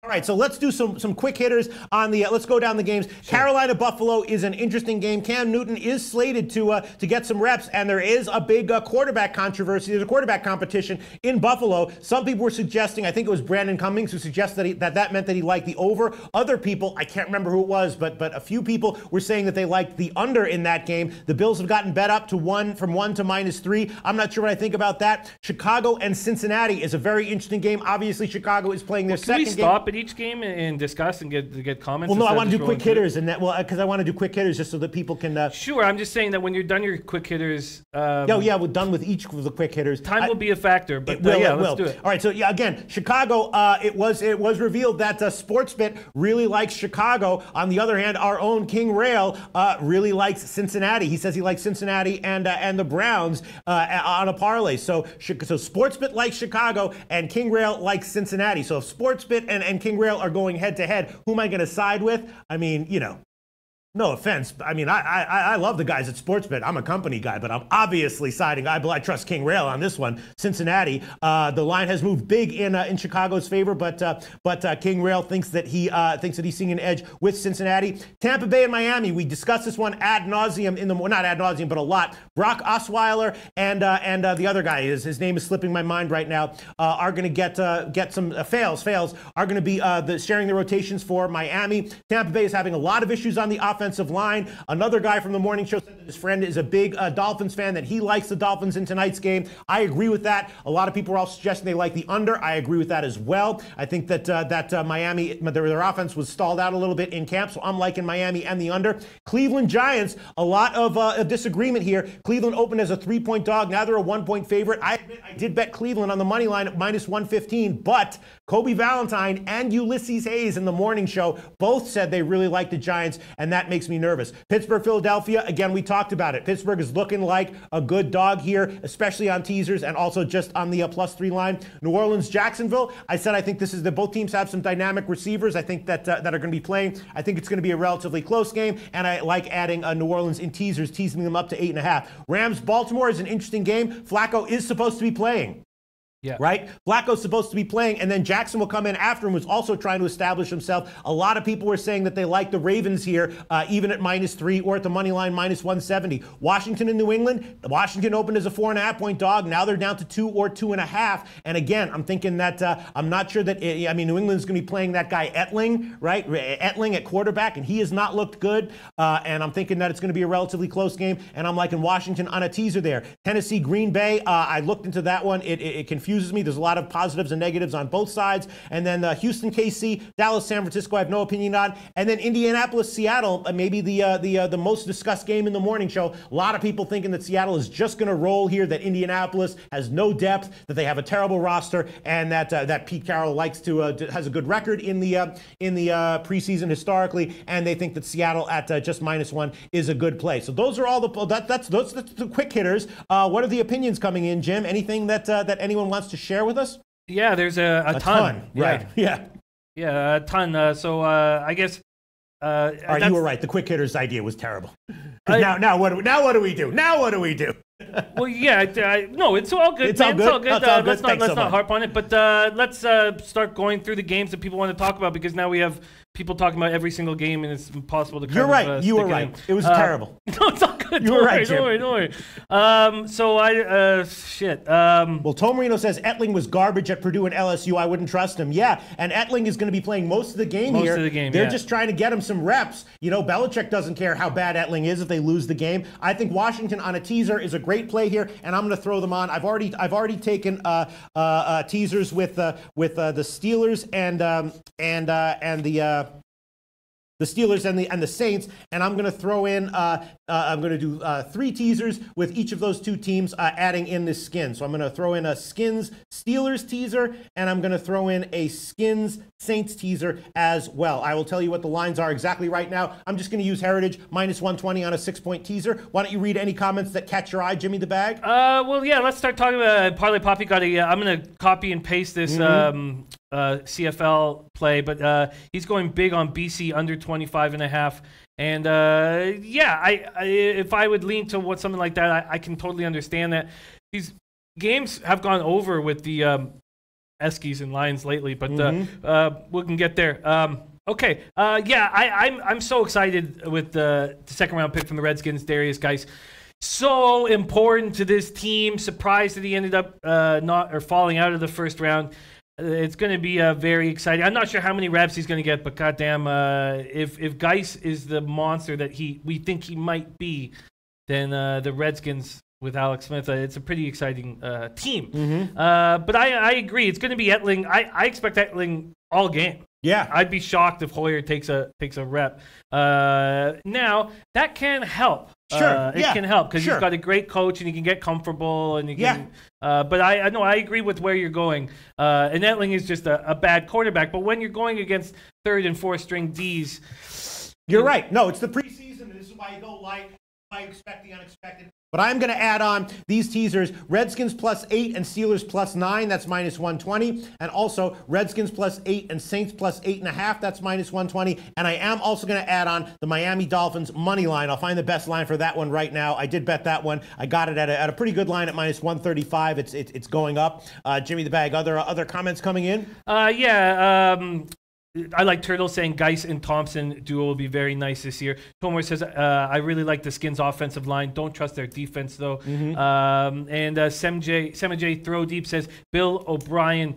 All right, so let's do some quick hitters on the. Let's go down the games. Sure. Carolina Buffalo is an interesting game. Cam Newton is slated to get some reps, and there is a big quarterback controversy. There's a quarterback competition in Buffalo. Some people were suggesting, I think it was Brandon Cummings, who suggested that meant that he liked the over. Other people, I can't remember who it was, but a few people were saying that they liked the under in that game. The Bills have gotten bet up to from 1 to -3. I'm not sure what I think about that. Chicago and Cincinnati is a very interesting game. Obviously, Chicago is playing their second game. Can we stop at each game and discuss and get comments? Well, no, I want to do quick hitters, and because I want to do quick hitters just so that people can. Sure, I'm just saying that when you're done your quick hitters. We're done with each of the quick hitters. Time will be a factor, but let's do it. All right, so again, Chicago. It was revealed that Sportsbook really likes Chicago. On the other hand, our own King Rail really likes Cincinnati. He says he likes Cincinnati and the Browns on a parlay. So Sportsbook likes Chicago, and King Rail likes Cincinnati. So if Sportsbook and King Rail are going head-to-head, who am I going to side with? I mean, no offense. I mean, I love the guys at Sportsbet. I'm a company guy, but I'm obviously siding. I trust King Rail on this one. Cincinnati. The line has moved big in Chicago's favor, but King Rail thinks that he's seeing an edge with Cincinnati. Tampa Bay and Miami. We discussed this one ad nauseum not ad nauseum, but a lot. Brock Osweiler and the other guy, his name is slipping my mind right now, are going to get some fails are going to be sharing the rotations for Miami. Tampa Bay is having a lot of issues on the offensive line. Another guy from the morning show said that his friend is a big Dolphins fan, that he likes the Dolphins in tonight's game. I agree with that. A lot of people are all suggesting they like the under. I agree with that as well. I think that Miami, their offense was stalled out a little bit in camp, so I'm liking Miami and the under. Cleveland Giants, a lot of disagreement here. Cleveland opened as a 3-point dog. Now they're a 1-point favorite. I did bet Cleveland on the money line at -115, but Kobe Valentine and Ulysses Hayes in the morning show both said they really like the Giants, and that makes me nervous. Pittsburgh, Philadelphia, again, we talked about it. Pittsburgh is looking like a good dog here, especially on teasers and also just on the +3 line. New Orleans, Jacksonville, I said I think this is that both teams have some dynamic receivers, I think that are going to be playing. I think it's going to be a relatively close game, and I like adding New Orleans in teasers, teasing them up to 8.5. Rams, Baltimore is an interesting game. Flacco is supposed to be playing. Yeah. Right? Flacco's supposed to be playing, and then Jackson will come in after him, who's also trying to establish himself. A lot of people were saying that they like the Ravens here, even at -3 or at the money line -170. Washington and New England. Washington opened as a 4.5-point dog. Now they're down to 2 or 2.5. And again, I'm thinking that I'm not sure that New England's going to be playing that guy Etling, right? Etling at quarterback, and he has not looked good. And I'm thinking that it's going to be a relatively close game. And I'm liking Washington on a teaser there. Tennessee, Green Bay. I looked into that one. It confused confuses me. There's a lot of positives and negatives on both sides. And then Houston, KC, Dallas, San Francisco, I have no opinion on. And then Indianapolis, Seattle, maybe the most discussed game in the morning show. A lot of people thinking that Seattle is just going to roll here, that Indianapolis has no depth, that they have a terrible roster, and that Pete Carroll likes has a good record in the preseason historically, and they think that Seattle at just -1 is a good play. So those are all that's the quick hitters. What are the opinions coming in, Jim? Anything that anyone wants to share with us? Yeah, there's a ton. Right. Yeah, a ton. So I guess. All right, you were right. The quick hitters idea was terrible. Now what do we do? Well, yeah, no, it's all good. It's all good. Let's not harp on it, but let's start going through the games that people want to talk about, because now we have people talking about every single game, and it's impossible to. You're right. You were right. It was terrible. No, it's all good. You were right, Jim. Don't worry. So shit. Well, Tom Marino says Etling was garbage at Purdue and LSU. I wouldn't trust him. Yeah, and Etling is going to be playing most of the game here. Most of the game. They're just trying to get him some reps. You know, Belichick doesn't care how bad Etling is if they lose the game. I think Washington on a teaser is a great play here, and I'm going to throw them on. I've already taken teasers with the Steelers and the Steelers and the Saints, and I'm going to throw in. I'm going to do 3 teasers with each of those 2 teams adding in this skin. So I'm going to throw in a Skins Steelers teaser, and I'm going to throw in a Skins Saints teaser as well. I will tell you what the lines are exactly right now. I'm just going to use Heritage -120 on a 6-point teaser. Why don't you read any comments that catch your eye, Jimmy the Bag? Well, yeah, let's start talking about Parlay Poppy. I'm going to copy and paste this CFL play, but he's going big on BC under 25.5. And if I would lean to something like that, I can totally understand that. These games have gone over with the Eskies and Lions lately, but we can get there. Okay. I'm so excited with the second round pick from the Redskins, Darius Geis. So important to this team. Surprised that he ended up falling out of the first round. It's going to be very exciting. I'm not sure how many reps he's going to get, but goddamn, if Geis is the monster that we think he might be, then the Redskins with Alex Smith, it's a pretty exciting team. But I agree, it's going to be Etling. I expect Etling all game. Yeah, I'd be shocked if Hoyer takes a rep. Now that can help. Sure, it can help because he's got a great coach and he can get comfortable and he can. But I know I agree with where you're going. And Etling is just a bad quarterback. But when you're going against 3rd and 4th string D's, you're right. No, it's the preseason. And this is why you go light. I expect the unexpected. But I'm going to add on these teasers: Redskins +8 and Steelers +9. That's -120. And also Redskins +8 and Saints +8.5. That's -120. And I am also going to add on the Miami Dolphins money line. I'll find the best line for that one right now. I did bet that one. I got it at a pretty good line at -135. It's going up. Jimmy the Bag. Other comments coming in? I like Turtle saying Geis and Thompson duo will be very nice this year. Tomor says, I really like the Skins offensive line. Don't trust their defense, though. And Semaj Throw Deep says, Bill O'Brien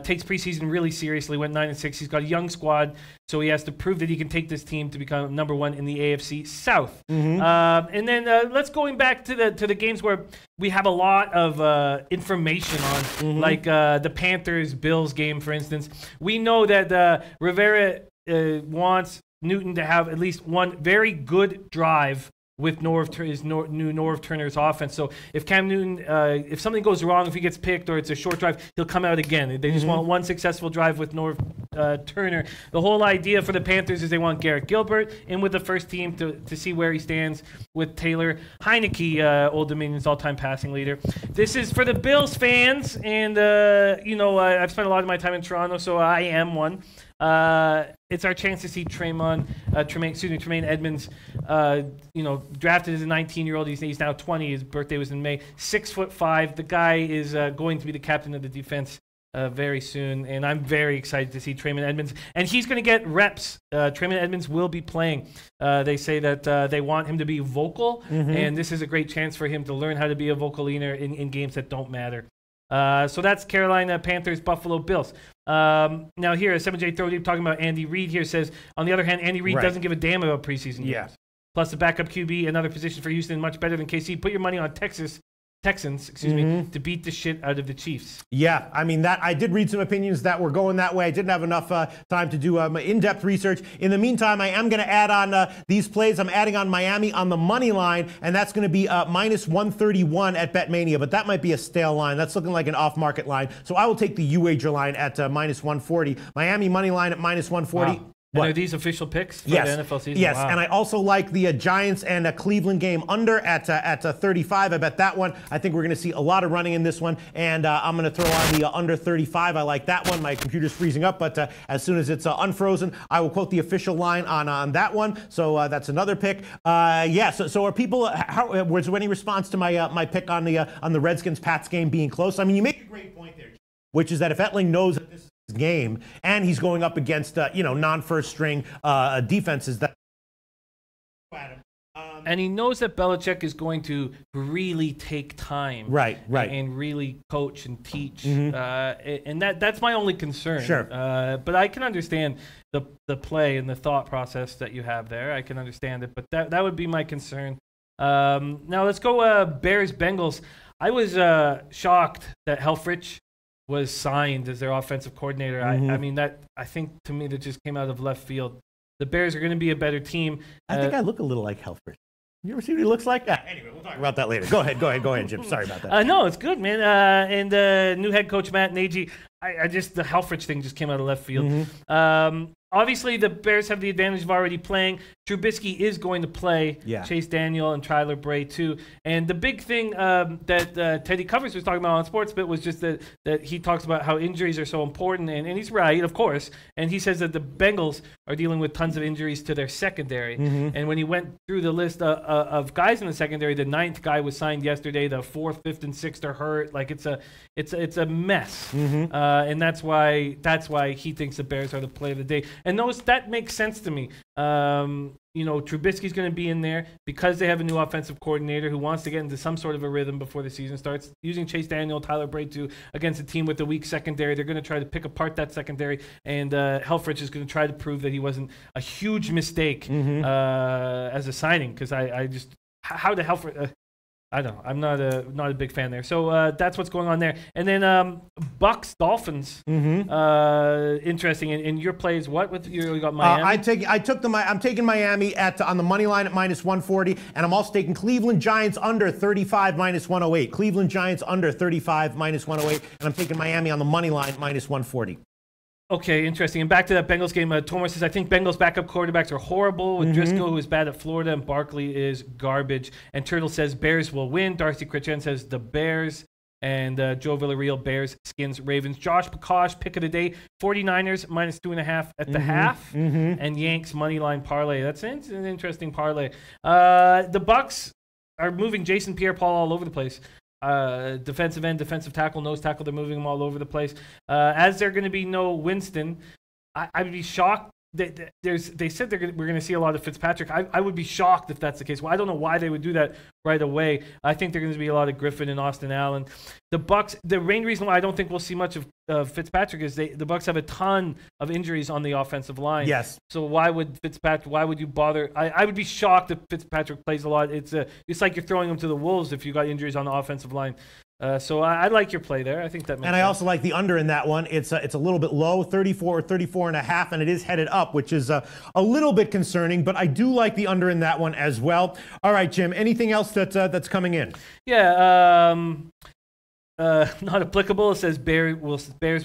takes preseason really seriously, went 9-6. He's got a young squad, so he has to prove that he can take this team to become number 1 in the AFC South. And then let's going back to the games where we have a lot of information on, like the Panthers-Bills game, for instance. We know that Rivera wants Newton to have at least one very good drive with new Norv Turner's offense. So if Cam Newton, if something goes wrong, if he gets picked or it's a short drive, he'll come out again. They just want one successful drive with Norv Turner. The whole idea for the Panthers is they want Garrett Gilbert in with the first team to see where he stands with Taylor Heineke, Old Dominion's all-time passing leader. This is for the Bills fans, and I've spent a lot of my time in Toronto, so I am one. It's our chance to see Tremaine Edmonds, drafted as a 19-year-old. He's now 20. His birthday was in May. 6'5". The guy is going to be the captain of the defense very soon, and I'm very excited to see Tremaine Edmonds. And he's going to get reps. Tremaine Edmonds will be playing. They say that they want him to be vocal, and this is a great chance for him to learn how to be a vocal leader in games that don't matter. So that's Carolina Panthers, Buffalo Bills. Now here, 7J Throw Deep talking about Andy Reid here says, on the other hand, Andy Reid doesn't give a damn about preseason games. Plus the backup QB, another position for Houston, much better than KC. Put your money on Texas Texans, excuse me, to beat the shit out of the Chiefs. Yeah, I mean, that I did read some opinions that were going that way. I didn't have enough time to do in-depth research. In the meantime, I am going to add on these plays. I'm adding on Miami on the money line, and that's going to be minus 131 at BetMania, but that might be a stale line. That's looking like an off-market line. So I will take the U-Wager line at minus 140. Miami money line at minus 140. Wow. And are these official picks for the NFL season? Yes, wow. And I also like the Giants and Cleveland game under at 35. I bet that one. I think we're going to see a lot of running in this one, and I'm going to throw on the under 35. I like that one. My computer's freezing up, but as soon as it's unfrozen, I will quote the official line on that one. So that's another pick. So are people? Was there any response to my pick on the Redskins-Pats game being close? I mean, you make a great point there, which is that if Etling knows that this is game and he's going up against non-first string defenses that and he knows that Belichick is going to really take time right and really coach and teach and that's my only concern. Sure. But I can understand the play and the thought process that you have there. I can understand it, but that would be my concern. Now let's go Bears Bengals. I was shocked that Helfrich was signed as their offensive coordinator. I mean, I think to me that just came out of left field. The Bears are going to be a better team. I think I look a little like Helfrich. You ever see what he looks like? Anyway, we'll talk about that later. Go ahead, Jim. Sorry about that. No, it's good, man. And new head coach Matt Nagy, the Helfrich thing just came out of left field. Obviously, the Bears have the advantage of already playing. Trubisky is going to play. Yeah. Chase Daniel and Tyler Bray, too. And the big thing that Teddy Covers was talking about on Sportsbook was just that he talks about how injuries are so important. And he's right, of course. And he says that the Bengals are dealing with tons of injuries to their secondary. And when he went through the list of guys in the secondary, the 9th guy was signed yesterday. The 4th, 5th, and 6th are hurt. Like, it's a mess. And that's why he thinks the Bears are the play of the day. And that makes sense to me. Trubisky's going to be in there because they have a new offensive coordinator who wants to get into some sort of a rhythm before the season starts. Using Chase Daniel, Tyler Bray against a team with a weak secondary, they're going to try to pick apart that secondary. And Helfrich is going to try to prove that he wasn't a huge mistake as a signing. Because how the Helfrich? I don't know. I'm not a big fan there. So that's what's going on there. And then Bucks Dolphins. Interesting. And your play is what? You got Miami. I'm taking Miami on the money line at minus 140, and I'm also taking Cleveland Giants under 35 minus 108. Cleveland Giants under 35 minus 108, and I'm taking Miami on the money line minus 140. Okay, interesting. And back to that Bengals game, Tomer says, I think Bengals backup quarterbacks are horrible with Driscoll, who is bad at Florida, and Barkley is garbage. And Turtle says Bears will win. Darcy Critchen says the Bears. And Joe Villarreal, Bears, Skins, Ravens. Josh Prakash, pick of the day, 49ers minus 2.5 at the half. And Yanks money line parlay. That's an interesting parlay. The Bucks are moving Jason Pierre-Paul all over the place. Defensive end, defensive tackle, nose tackle, they're moving them all over the place. As they're going to be no Winston, I would be shocked. They said we're going to see a lot of Fitzpatrick. I would be shocked if that's the case. Well, I don't know why they would do that right away. I think they're going to be a lot of Griffin and Austin Allen. The Bucks. The main reason why I don't think we'll see much of Fitzpatrick is the Bucks have a ton of injuries on the offensive line. Yes. So why would you bother? I would be shocked if Fitzpatrick plays a lot. It's like you're throwing him to the wolves if you got injuries on the offensive line. So I like your play there. I think that makes sense. I also like the under in that one. It's a little bit low, 34 or 34.5, and it is headed up, which is a little bit concerning, but I do like the under in that one as well. All right, Jim, anything else that's coming in? Yeah, not applicable. It says Bears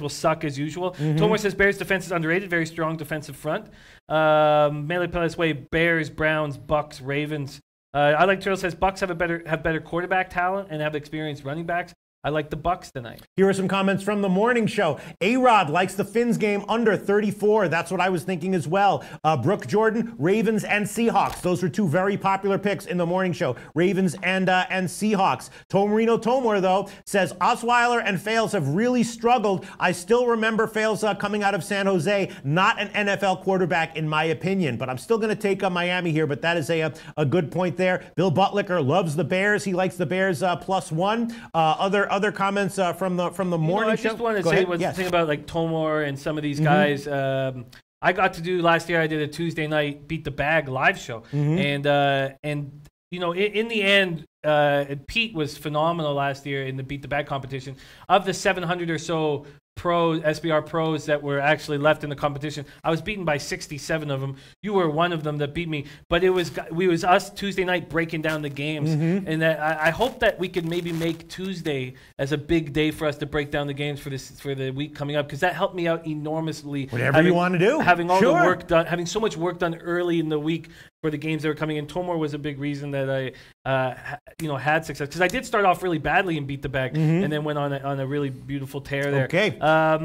will suck as usual. Tomer says Bears defense is underrated, very strong defensive front. Melee play this way, Bears, Browns, Bucks, Ravens. I like Turtle says Bucks have better quarterback talent and have experienced running backs. I like the Bucks tonight. Here are some comments from the morning show. A-Rod likes the Finns game under 34. That's what I was thinking as well. Brooke Jordan, Ravens and Seahawks. Those were two very popular picks in the morning show. Ravens and Seahawks. Tomarino Tomor, though, says Osweiler and Fales have really struggled. I still remember Fales coming out of San Jose. Not an NFL quarterback, in my opinion. But I'm still going to take Miami here. But that is a good point there. Bill Butlicker loves the Bears. He likes the Bears +1. Other comments from the morning I show? just want to say one thing about like Tomor and some of these guys. I got to do last year. I did a Tuesday night Beat the Bag live show, and you know, in the end, Pete was phenomenal last year in the Beat the Bag competition. Of the 700 or so SBR pros that were actually left in the competition, I was beaten by 67 of them. You were one of them that beat me, but it was us Tuesday night breaking down the games, and that I hope that we could maybe make Tuesday as a big day for us to break down the games for the week coming up, because that helped me out enormously. Whatever you want to do, having all the work done, having so much work done early in the week for the games that were coming in. Tomor was a big reason that I had success, because I did start off really badly and Beat the Bag, and then went on a really beautiful tear there. Okay.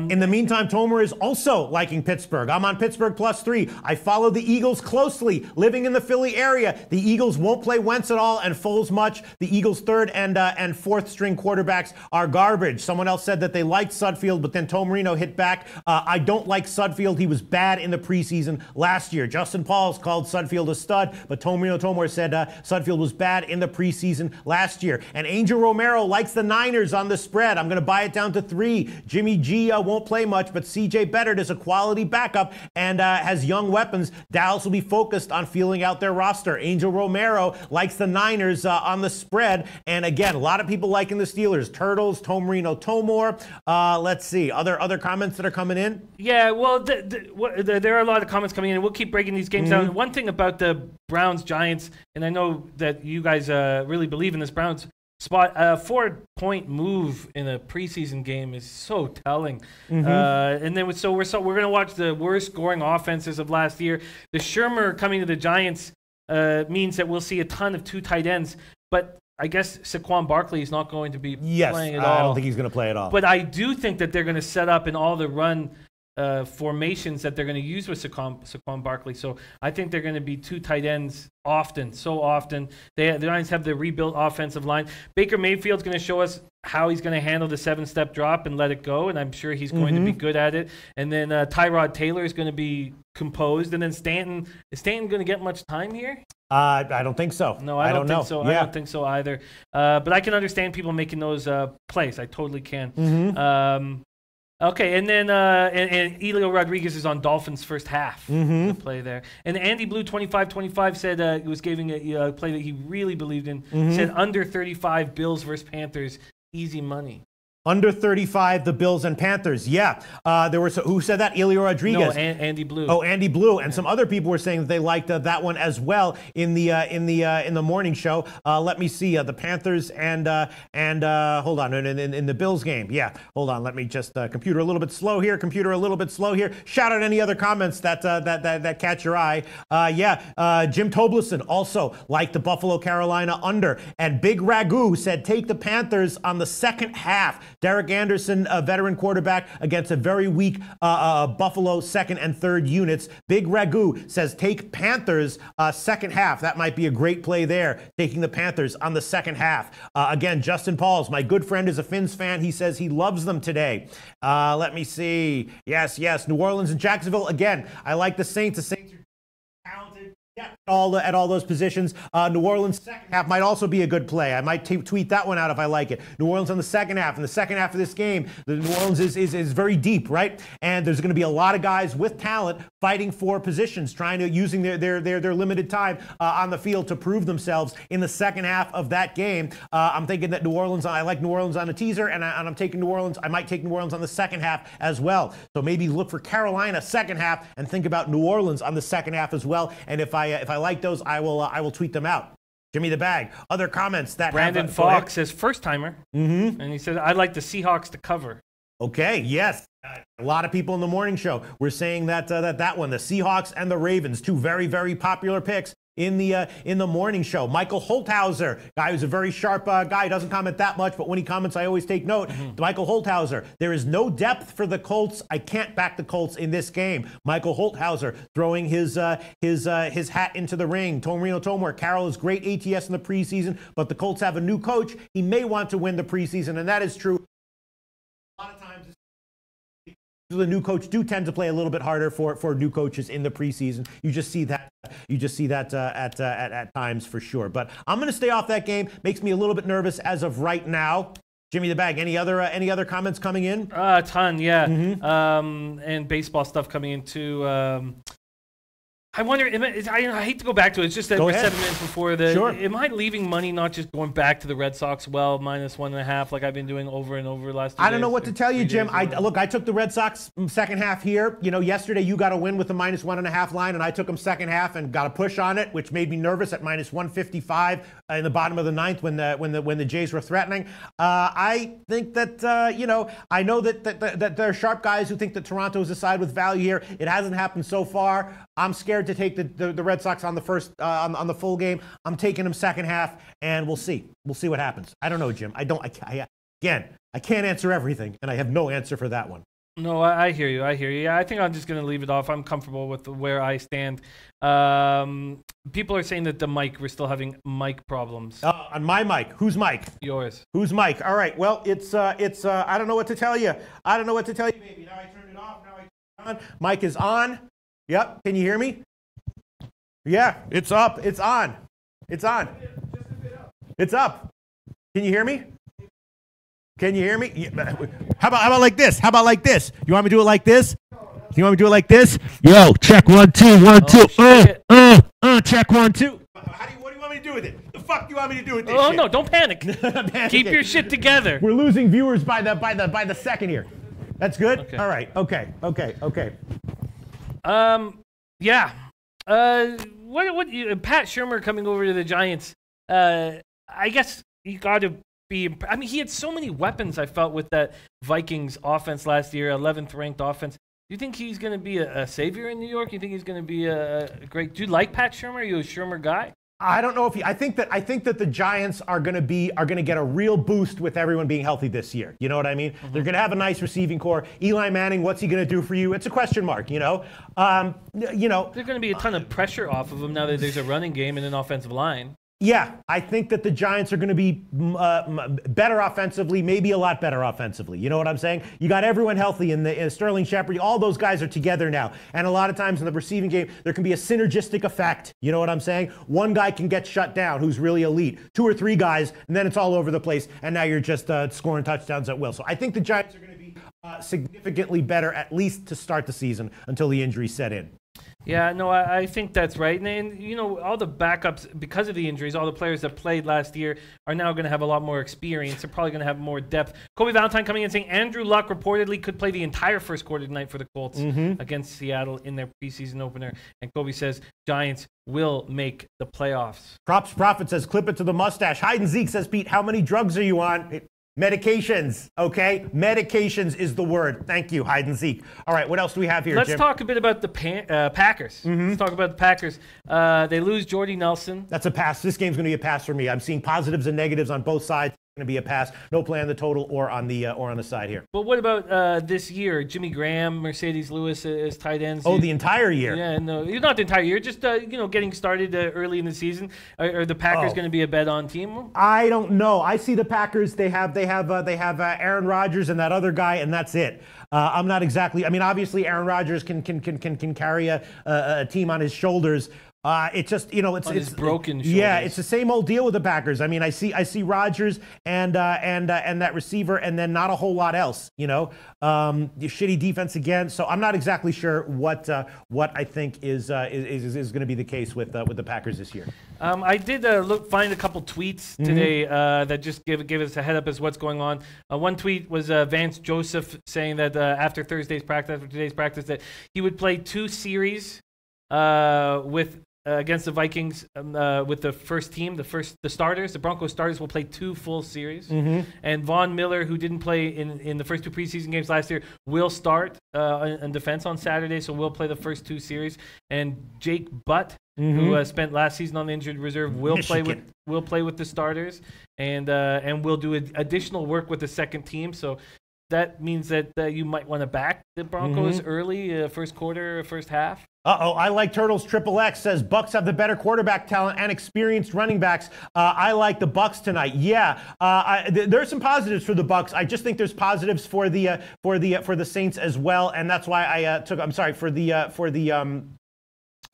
In the meantime, Tomor is also liking Pittsburgh. I'm on Pittsburgh +3. I follow the Eagles closely, living in the Philly area. The Eagles won't play Wentz at all and Foles much. The Eagles' third and fourth string quarterbacks are garbage. Someone else said that they liked Sudfeld, but then Tomarino hit back. I don't like Sudfeld. He was bad in the preseason last year. Justin Pauls called Sudfeld a stud, but Tomor said Sudfeld was bad in the preseason last year. And Angel Romero likes the Niners on the spread. I'm going to buy it down to 3. Jimmy G won't play much, but C.J. Beathard is a quality backup and has young weapons. Dallas will be focused on feeling out their roster. Angel Romero likes the Niners on the spread. And again, a lot of people liking the Steelers. Turtles, Tomarino, Tomor. Let's see. Other comments that are coming in? Yeah, well, there are a lot of comments coming in. We'll keep breaking these games down. One thing about the Browns-Giants, and I know that you guys really believe in this Browns spot, 4-point move in a preseason game is so telling. And then we're going to watch the worst scoring offenses of last year. The Shermer coming to the Giants means that we'll see a ton of 2 tight ends, but I guess Saquon Barkley is not going to be playing at all. I don't think he's going to play at all. But I do think that they're going to set up in all the run formations that they're going to use with Saquon Barkley. So I think they're going to be 2 tight ends so often. The Giants have the rebuilt offensive line. Baker Mayfield's going to show us how he's going to handle the 7-step drop and let it go, and I'm sure he's going to be good at it. And then Tyrod Taylor is going to be composed. And then Stanton. Is Stanton going to get much time here? I don't think so. No, I don't think so. Yeah. I don't think so either. But I can understand people making those plays. I totally can. Okay, and then and Elio Rodriguez is on Dolphins first half to play there. And Andy Blue 25-25 said he was giving a play that he really believed in. Said under 35 Bills versus Panthers, easy money. Under 35, the Bills and Panthers. Yeah, there were who said that? Elio Rodriguez. No, Andy Blue. Oh, Andy Blue, and some other people were saying that they liked that one as well in the morning show. Let me see the Panthers and hold on, in the Bills game. Yeah, hold on. Let me just computer a little bit slow here. Shout out any other comments that catch your eye. Jim Tobleson also liked the Buffalo Carolina under, and Big Ragu said take the Panthers on the second half. Derek Anderson, a veteran quarterback, against a very weak Buffalo second and third units. Big Ragu says take Panthers second half. That might be a great play there, taking the Panthers on the second half. Again, Justin Pauls, my good friend, is a Finns fan. He says he loves them today. Let me see. Yes. New Orleans and Jacksonville. Again, I like the Saints. The Saints are talented. Yeah, at all those positions. New Orleans second half might also be a good play. I might tweet that one out if I like it. New Orleans on the second half. In the second half of this game, the New Orleans is very deep, right? And there's going to be a lot of guys with talent fighting for positions, using their limited time on the field to prove themselves in the second half of that game. I'm thinking that New Orleans. I like New Orleans on a teaser, and I'm taking New Orleans. I might take New Orleans on the second half as well. So maybe look for Carolina second half and think about New Orleans on the second half as well. And if I like those, I will tweet them out. Jimmy the Bag. Other comments that Brandon Fox says first timer, and he said I'd like the Seahawks to cover. Okay, yes. A lot of people in the morning show were saying that one, the Seahawks and the Ravens, 2 very, very popular picks in the morning show. Michael Holthauser, guy who's a very sharp guy, doesn't comment that much, but when he comments, I always take note. Michael Holthauser, there is no depth for the Colts. I can't back the Colts in this game. Michael Holthauser throwing his hat into the ring. Tomor, Carroll is great ATS in the preseason, but the Colts have a new coach. He may want to win the preseason, and that is true. A lot of times, the new coach do tend to play a little bit harder for new coaches in the preseason. You just see that. At times for sure. But I'm going to stay off that game. Makes me a little bit nervous as of right now. Jimmy the Bag. Any other comments coming in? A ton, yeah. And baseball stuff coming in too. I wonder, I hate to go back to it. It's just that we're 7 minutes before the. Sure. Am I leaving money not just going back to the Red Sox? Well, -1.5, like I've been doing over and over last 2 days. I don't know what to tell you, Jim. I took the Red Sox second half here. You know, yesterday you got a win with the -1.5 line, and I took them second half and got a push on it, which made me nervous at -155 in the bottom of the ninth when the Jays were threatening. I think that you know, I know that there are sharp guys who think that Toronto is a side with value here. It hasn't happened so far. I'm scared to take the Red Sox on the first on the full game. I'm taking them second half, and we'll see. We'll see what happens. I don't know, Jim. Again, I can't answer everything, and I have no answer for that one. No, I hear you. I hear you. Yeah, I think I'm just going to leave it off. I'm comfortable with where I stand. People are saying that the mic, we're still having mic problems. On my mic. Whose mic? Yours. Whose mic? All right. Well, it's I don't know what to tell you. I don't know what to tell you, baby. Now I turned it off. Now I turn it on. Mic is on. Yep. Can you hear me? Yeah, it's up. It's on. It's on. It's up. Can you hear me? Can you hear me? Yeah. How about like this? How about like this? You want me to do it like this? You want me to do it like this? Yo, check 1 2 1 2. Check 1 2. What do you want me to do with it? The fuck do you want me to do with this? Oh shit? no! Don't panic. Keep your shit together. We're losing viewers by the second here. That's good. Okay. All right. Okay. Yeah. What? Pat Shurmur coming over to the Giants. I guess you got to be. I mean, he had so many weapons. I felt with that Vikings offense last year, 11th ranked offense. Do you think he's going to be a savior in New York? You think he's going to be a great? Do you like Pat Shurmur? Are you a Shurmur guy? I don't know if I think that the Giants are going to get a real boost with everyone being healthy this year. You know what I mean? Mm-hmm. They're going to have a nice receiving core. Eli Manning, what's he going to do for you? It's a question mark. You know. There's going to be a ton of pressure off of him now that there's a running game and an offensive line. Yeah, I think that the Giants are going to be better offensively, maybe a lot better offensively. You know what I'm saying? You got everyone healthy in Sterling Shepard. All those guys are together now. And a lot of times in the receiving game, there can be a synergistic effect. You know what I'm saying? One guy can get shut down who's really elite. 2 or 3 guys, and then it's all over the place. And now you're just scoring touchdowns at will. So I think the Giants are going to be significantly better, at least to start the season, until the injuries set in. Yeah, no, I think that's right. And, you know, all the backups, because of the injuries, all the players that played last year are now going to have a lot more experience. They're probably going to have more depth. Kobe Valentine coming in saying Andrew Luck reportedly could play the entire first quarter tonight for the Colts against Seattle in their preseason opener. And Kobe says Giants will make the playoffs. Props Prophet says, clip it to the mustache. Hide and Zeke says, Pete, how many drugs are you on? Medications, okay? Medications is the word. Thank you, Hide and Zeke. All right, what else do we have here, Let's Jim? talk a bit about the Packers. Let's talk about the Packers. They lose Jordy Nelson. That's a pass. This game's going to be a pass for me. I'm seeing positives and negatives on both sides. Going to be a pass. No play on the total or on the side here. But what about this year? Jimmy Graham, Mercedes Lewis as tight ends. Oh, the entire year. Yeah, no, not the entire year. Just getting started early in the season. Are the Packers going to be a bet-on team? I don't know. I see the Packers. They have Aaron Rodgers and that other guy, and that's it. I'm not exactly. I mean, obviously, Aaron Rodgers can carry a team on his shoulders. It's just, it's broken shoulders. Yeah, it's the same old deal with the Packers. I mean, I see Rodgers and that receiver, and then not a whole lot else. Shitty defense again. So I'm not exactly sure what I think is going to be the case with the Packers this year. I did find a couple tweets today that just gave us a head up as what's going on. One tweet was Vance Joseph saying that after today's practice, that he would play 2 series against the Vikings with the first team, the starters. The Broncos starters will play 2 full series. And Von Miller, who didn't play in the first 2 preseason games last year, will start in defense on Saturday, so we'll play the first 2 series. And Jake Butt, who spent last season on the injured reserve, will play with the starters, and will do additional work with the second team. So that means that you might want to back the Broncos early, first quarter, first half. I like Turtles. Triple X says Bucks have the better quarterback talent and experienced running backs. I like the Bucks tonight. Yeah, there's some positives for the Bucks. I just think there's positives for the Saints as well, and that's why I took. I'm sorry for the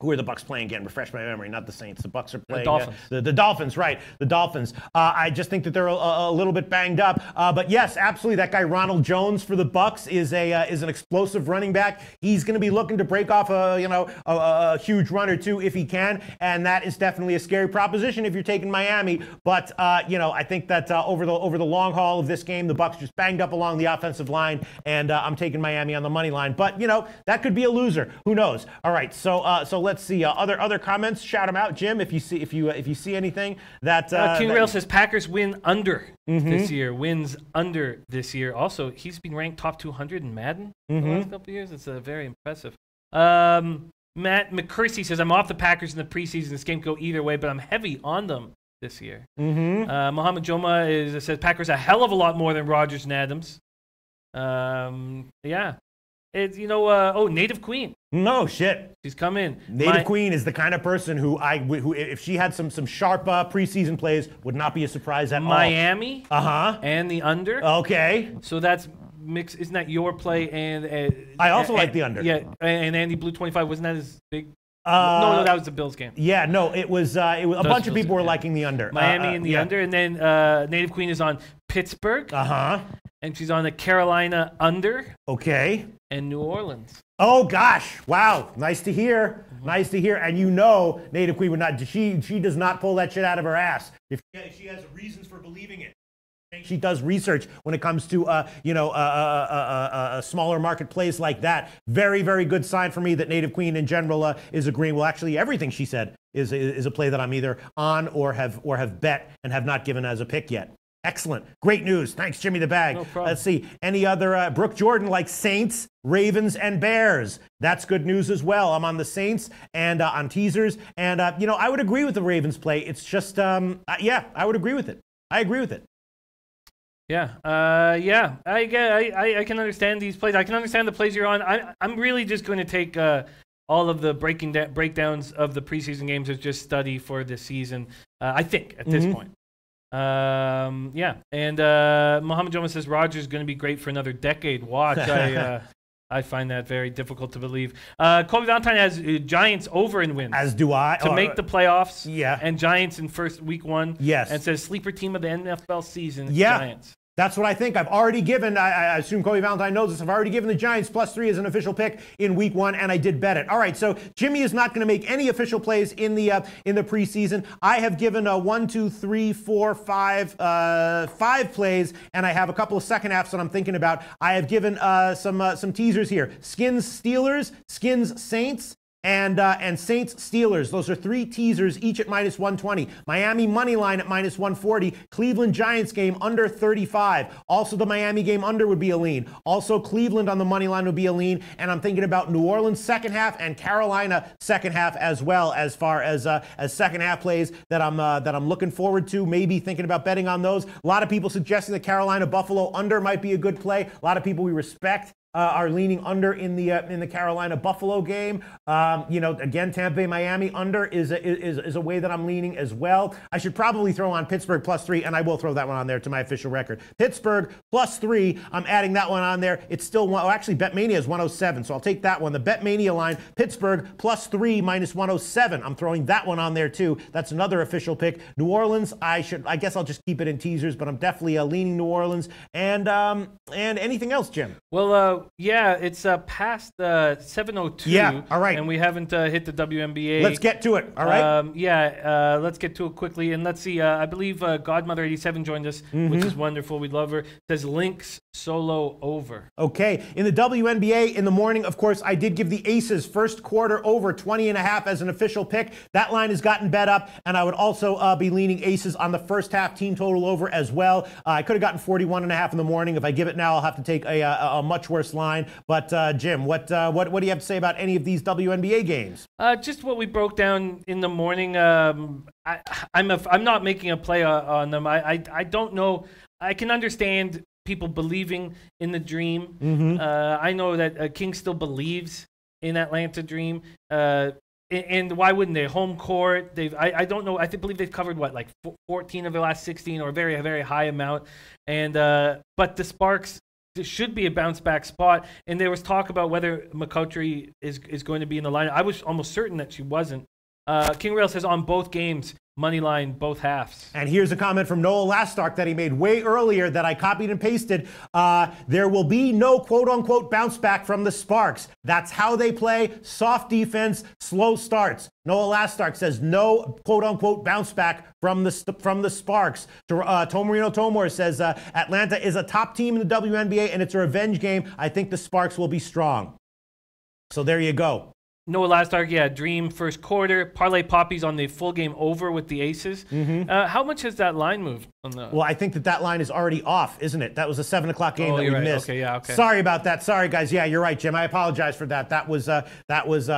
Who are the Bucks playing again? Refresh my memory. Not the Saints. The Bucks are playing Dolphins. The Dolphins, right? The Dolphins. I just think that they're a little bit banged up. But yes, absolutely. That guy Ronald Jones for the Bucks is an explosive running back. He's going to be looking to break off a huge run or two if he can, and that is definitely a scary proposition if you're taking Miami. But I think that over the long haul of this game, the Bucks just banged up along the offensive line, and I'm taking Miami on the money line. But that could be a loser. Who knows? All right. So let's see other comments. Shout them out, Jim. If you see anything that King Rail says Packers win under this year. Wins under this year. Also, he's been ranked top 200 in Madden the last couple of years. It's very impressive. Matt McCursey says I'm off the Packers in the preseason. This game could go either way, but I'm heavy on them this year. Mohammed Joma says Packers a hell of a lot more than Rodgers and Adams. Yeah. It's, Native Queen. No shit. She's come in. Native Queen is the kind of person who if she had some sharp preseason plays, would not be a surprise at all. Miami. And the under. Okay. So that's mix. Isn't that your play? And I also like the under. Yeah. And Andy Blue 25 wasn't that his big? No, that was the Bills game. Yeah, no, it was a bunch of people were liking the under. Miami in the under, and then Native Queen is on Pittsburgh. And she's on the Carolina under. Okay. And New Orleans. Oh gosh! Wow, nice to hear. Nice to hear. And Native Queen would not. She does not pull that shit out of her ass. If she has reasons for believing it. She does research when it comes to smaller market plays like that. Very, very good sign for me that Native Queen in general is agreeing. Well, actually, everything she said is a play that I'm either on or have bet and have not given as a pick yet. Excellent. Great news. Thanks, Jimmy the Bag. No problem. Let's see. Any other? Brooke Jordan likes Saints, Ravens, and Bears. That's good news as well. I'm on the Saints and on teasers. And, I would agree with the Ravens play. It's just, I would agree with it. I agree with it. Yeah. I can understand these plays. I can understand the plays you're on. I'm really just going to take all of the breakdowns of the preseason games as just study for the season, I think, at this point. And Mohammed Jomas says Rodgers is going to be great for another decade. Watch. I find that very difficult to believe. Kobe Valentine has Giants over in wins. As do I. To make the playoffs. Yeah. And Giants in week 1. Yes. And says sleeper team of the NFL season. Yeah. Giants. That's what I think. I've already given, I assume Kobe Valentine knows this, I've already given the Giants +3 as an official pick in week 1, and I did bet it. All right, so Jimmy is not going to make any official plays in the preseason. I have given 1, 2, 3, 4, 5 plays, and I have a couple of second halves that I'm thinking about. I have given some teasers here. Skins Steelers, Skins Saints, and Saints Steelers. Those are 3 teasers, each at -120. Miami money line at -140. Cleveland Giants game under 35. Also the Miami game under would be a lean. Also Cleveland on the money line would be a lean. And I'm thinking about New Orleans second half and Carolina second half as well, as far as second half plays that I'm looking forward to. Maybe thinking about betting on those. A lot of people suggesting the Carolina Buffalo under might be a good play. A lot of people we respect are leaning under in the Carolina Buffalo game. Again, Tampa Bay Miami under is a way that I'm leaning as well. I should probably throw on Pittsburgh +3, and I will throw that one on there to my official record. Pittsburgh +3. I'm adding that one on there. It's still actually BetMania is 107, so I'll take that one. The BetMania line, Pittsburgh +3 -107. I'm throwing that one on there too. That's another official pick. New Orleans, I guess I'll just keep it in teasers, but I'm definitely leaning New Orleans. And anything else, Jim? Well, it's past 7:02. Yeah, all right. And we haven't hit the WNBA. Let's get to it, all right? Let's get to it quickly. And let's see, I believe Godmother87 joined us, which is wonderful. We love her. Says Lynx solo over. Okay. In the WNBA in the morning, of course, I did give the Aces first quarter over 20.5 as an official pick. That line has gotten bet up, and I would also be leaning Aces on the first half team total over as well. I could have gotten 41.5 in the morning. If I give it now, I'll have to take a much worse line. But Jim, what do you have to say about any of these WNBA games? Just what we broke down in the morning. I'm not making a play on them. I don't know. I can understand people believing in the dream. I know that King still believes in Atlanta Dream. And why wouldn't they? Home court. I don't know. I believe they've covered 14 of the last 16, or a very, very high amount. And but the Sparks should be a bounce back spot. And there was talk about whether McCoutry is going to be in the lineup. I was almost certain that she wasn't. King Rail says on both games, money line, both halves. And here's a comment from Noah Lastark that he made way earlier that I copied and pasted. There will be no quote-unquote bounce back from the Sparks. That's how they play. Soft defense, slow starts. Noah Lastark says no quote-unquote bounce back from the Sparks. Tomarino Tomor says Atlanta is a top team in the WNBA and it's a revenge game. I think the Sparks will be strong. So there you go. Noah Lastark, yeah, dream first quarter. Parlay Poppies on the full game over with the Aces. How much has that line moved? Well, I think that line is already off, isn't it? That was a 7 o'clock game that we missed. Okay, yeah, okay. Sorry about that. Sorry, guys. Yeah, you're right, Jim. I apologize for that. That was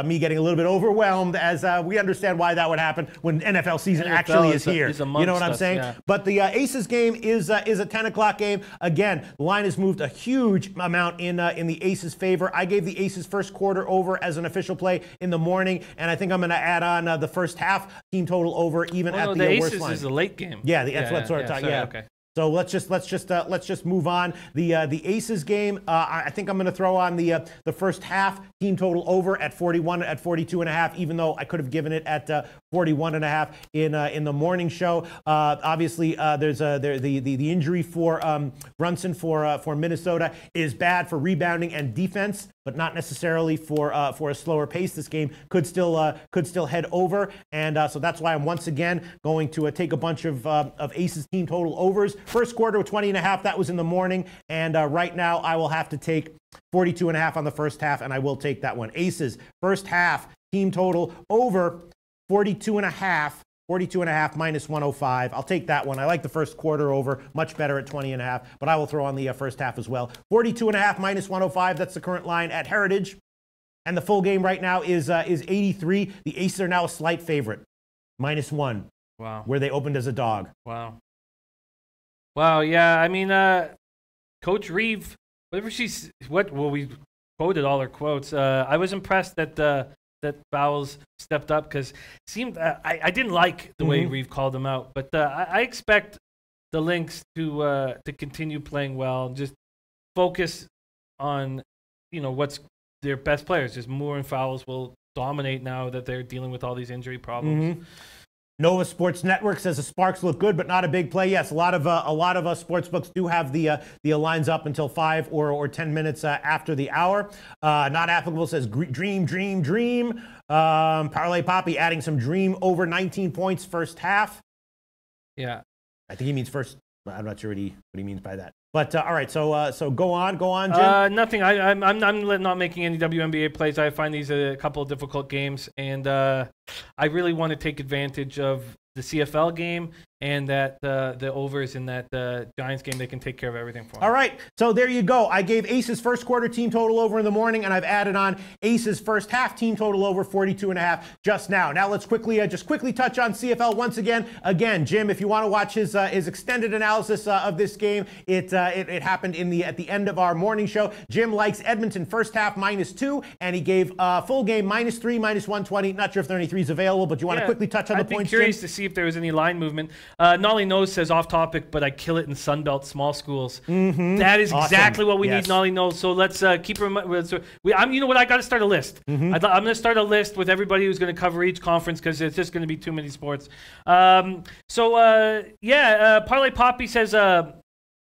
me getting a little bit overwhelmed, as we understand why that would happen when NFL season actually is here. You know what I'm saying? Yeah. But the Aces game is a 10 o'clock game. Again, the line has moved a huge amount in the Aces' favor. I gave the Aces first quarter over as an official play in the morning, and I think I'm going to add on the first half team total over even at the worst line. Aces is a late game. Yeah, that's what I'm talking. Yeah. Okay. So let's just move on. The Aces game. I think I'm going to throw on the first half team total over at 42.5. Even though I could have given it at 41.5 in the morning show. Obviously, there's the injury for Brunson for Minnesota is bad for rebounding and defense, but not necessarily for a slower pace. This game could still head over, and so that's why I'm once again going to take a bunch of Aces team total overs. First quarter with 20.5. That was in the morning, and right now I will have to take 42.5 on the first half, and I will take that one. Aces first half team total over 42.5. 42.5 minus 105. I'll take that one. I like the first quarter over, much better at 20.5, but I will throw on the first half as well. 42.5 minus 105. That's the current line at Heritage, and the full game right now is 83. The Aces are now a slight favorite, -1. Wow. Where they opened as a dog. Wow. Wow. Yeah. I mean, Coach Reeve, whatever we quoted all her quotes. I was impressed that Fowles stepped up because it seemed I didn't like the way Reeve called them out, but I expect the Lynx to continue playing well and just focus on what's their best players. Just Moore and Fowles will dominate now that they're dealing with all these injury problems. Nova Sports Network says the Sparks look good, but not a big play. Yes, a lot of sports books do have the lines up until 5 or 10 minutes after the hour. Not applicable says dream. Parlay Poppy adding some dream over 19 points first half. Yeah, I think he means first. I'm not sure what he means by that. But all right, so go on, Jim. Nothing. I'm not making any WNBA plays. I find these a couple of difficult games, and I really want to take advantage of the CFL game and that the overs in that Giants game. They can take care of everything for me. All right, so there you go. I gave Aces first quarter team total over in the morning, and I've added on Aces first half team total over 42.5 just now. Now let's quickly touch on CFL once again. Again, Jim, if you want to watch his extended analysis of this game, it happened at the end of our morning show. Jim likes Edmonton first half -2, and he gave full game -3, -120. Not sure if there are any threes available, but you want to quickly touch on the points, Jim? I'm curious to see if there was any line movement. Nolly Knows says off topic, but I kill it in Sunbelt small schools. That is exactly what we need, Nolly Knows. So let's keep you know what? I got to start a list. I'm going to start a list with everybody who's going to cover each conference because it's just going to be too many sports. Parlay Poppy says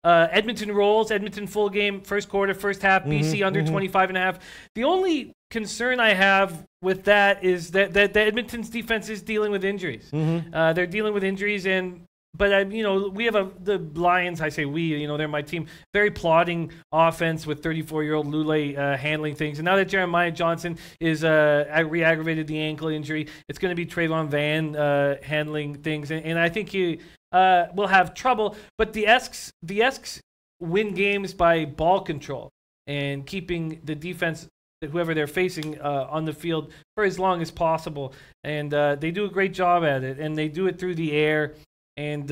Edmonton rolls. Edmonton full game, first quarter, first half. BC under 25.5. The only concern I have with that is that Edmonton's defense is dealing with injuries. They're dealing with injuries, but we have the Lions. I say we, they're my team. Very plodding offense with 34-year-old Lule handling things. And now that Jeremiah Johnson is re-aggravated the ankle injury, it's going to be Trayvon Van handling things, and I think he will have trouble. But the Esks win games by ball control and keeping the defense, whoever they're facing, on the field for as long as possible. And they do a great job at it, and they do it through the air. And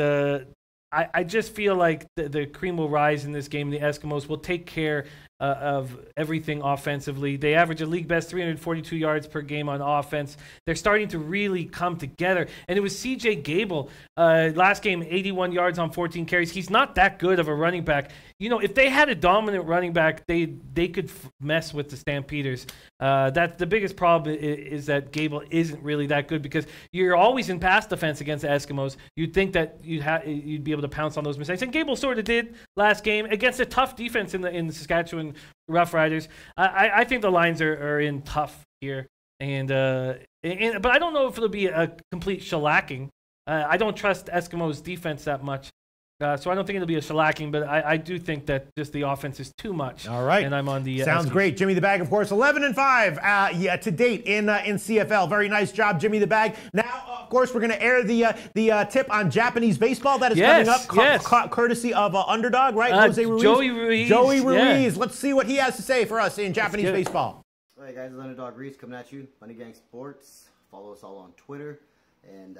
I just feel like the cream will rise in this game. The Eskimos will take care of everything offensively. They average a league best 342 yards per game on offense. They're starting to really come together. And it was CJ Gable last game, 81 yards on 14 carries. He's not that good of a running back. if they had a dominant running back, they could mess with the Stampeders. That's the biggest problem is that Gable isn't really that good because you're always in pass defense against the Eskimos. You'd think that you'd be able to pounce on those mistakes, and Gable sort of did last game against a tough defense in the Saskatchewan Roughriders. I think the Lions are in tough here, but I don't know if it'll be a complete shellacking. I don't trust Eskimos' defense that much. So I don't think it'll be a shellacking, but I do think that just the offense is too much. All right. And I'm on the Sounds great. Jimmy the Bag, of course, 11-5 to date in CFL. Very nice job, Jimmy the Bag. Now, of course, we're going to air the tip on Japanese baseball that is coming up, courtesy of Underdog, right? Jose Ruiz. Joey Ruiz. Let's see what he has to say for us in Japanese baseball. All right, guys, it's Underdog Ruiz coming at you. Money Gang Sports. Follow us all on Twitter and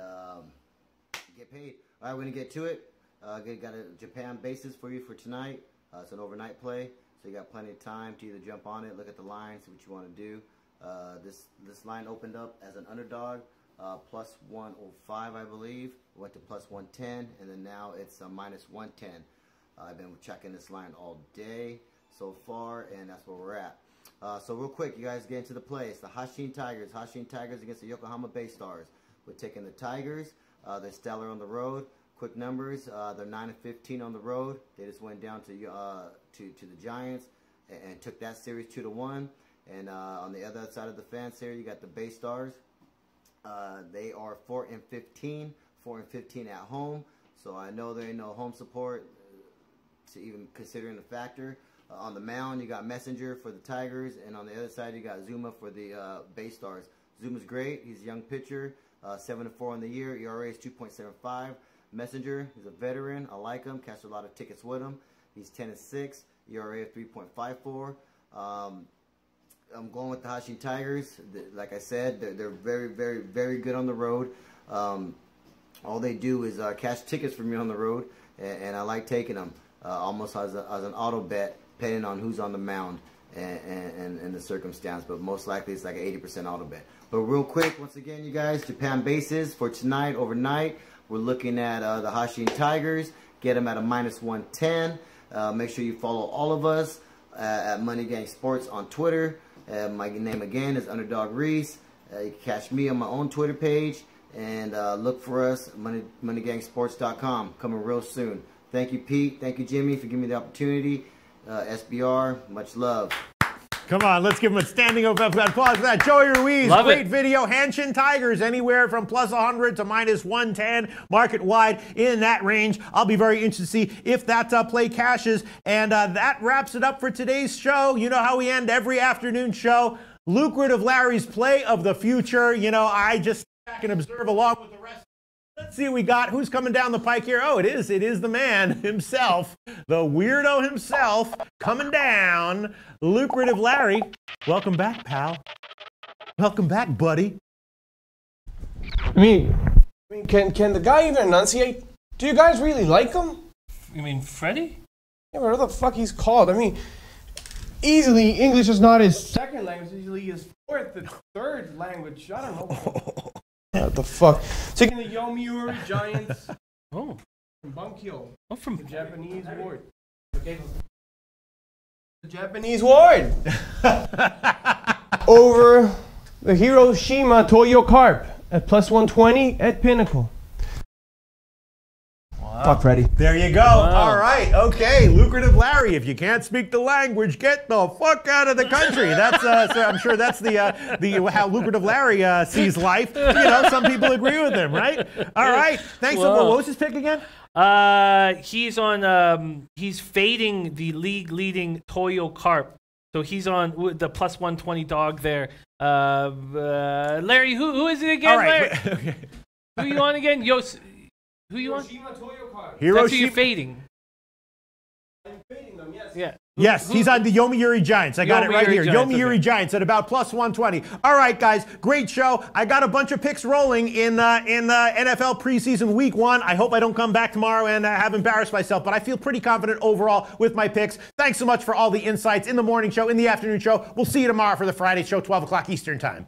get paid. All right, we're going to get to it. Got a Japan basis for you for tonight. It's an overnight play, so you got plenty of time to either jump on it, look at the line, see what you want to do. This line opened up as an underdog, plus 105, I believe. Went to plus 110, and then now it's minus 110. I've been checking this line all day so far, and that's where we're at. So real quick, you guys get into the play. It's the Hanshin Tigers. Hanshin Tigers against the Yokohama Bay Stars. We're taking the Tigers. They're stellar on the road. Quick numbers, they're 9-15 on the road. They just went down to the Giants and took that series 2-1. And on the other side of the fence here, you got the Bay Stars. They are 4-15 at home. So I know there ain't no home support to even considering the factor. On the mound, you got Messenger for the Tigers, and on the other side, you got Zuma for the Bay Stars. Zuma's great. He's a young pitcher, 7-4 on the year. ERA is 2.75. Messenger, he's a veteran. I like him. Cashed a lot of tickets with him. He's 10-6. ERA of 3.54. I'm going with the Hanshin Tigers. Like I said, they're very, very, very good on the road. All they do is cash tickets for me on the road, and I like taking them almost as an auto bet, depending on who's on the mound and the circumstance. But most likely it's like an 80% auto bet. But real quick, once again, you guys, Japan bases for tonight, overnight. We're looking at the Hanshin Tigers. Get them at a minus 110. Make sure you follow all of us at Money Gang Sports on Twitter. My name again is Underdog Reese. You can catch me on my own Twitter page. And look for us, moneygangsports.com. Coming real soon. Thank you, Pete. Thank you, Jimmy, for giving me the opportunity. SBR, much love. Come on, let's give him a standing applause for that. Joey Ruiz, great video. Hanshin Tigers, anywhere from plus 100 to minus 110, market wide in that range. I'll be very interested to see if that play cashes. And that wraps it up for today's show. You know how we end every afternoon show. Lucrative Larry's play of the future. You know, I just sit back and observe along with the rest. Let's see what we got. Who's coming down the pike here? Oh, it is the man himself, the weirdo himself, coming down. Lucrative Larry. Welcome back, pal. Welcome back, buddy. I mean, can the guy even enunciate? Do you guys really like him? You mean Freddie? Yeah, whatever the fuck he's called. I mean, easily English is not his second language. Easily his fourth and third language. I don't know. What the fuck? Taking the Yomiuri Giants. Oh. From Bunkyo. Oh, from the Japanese ward. The Japanese ward. Over the Hiroshima Toyo Carp at plus 120 at Pinnacle. Fuck Freddie. There you go. Wow. All right. Okay. Lucrative Larry. If you can't speak the language, get the fuck out of the country. That's so I'm sure that's the how Lucrative Larry sees life. You know, some people agree with him, right? All right. Thanks. What was his pick again? He's on. He's fading the league leading Toyo Carp. So he's on the plus 120 dog there. Larry, who is it again? All right. Larry? Okay. Who you on again? Who you on? Hiroshima Toyo Carp. That's who you're fading. I'm fading them, yes. Yeah. Yes, he's on the Yomiuri Giants. I got it right here. Yomiuri Giants at about plus 120. All right, guys, great show. I got a bunch of picks rolling in NFL preseason week 1. I hope I don't come back tomorrow and have embarrassed myself, but I feel pretty confident overall with my picks. Thanks so much for all the insights in the morning show, in the afternoon show. We'll see you tomorrow for the Friday show, 12 o'clock Eastern time.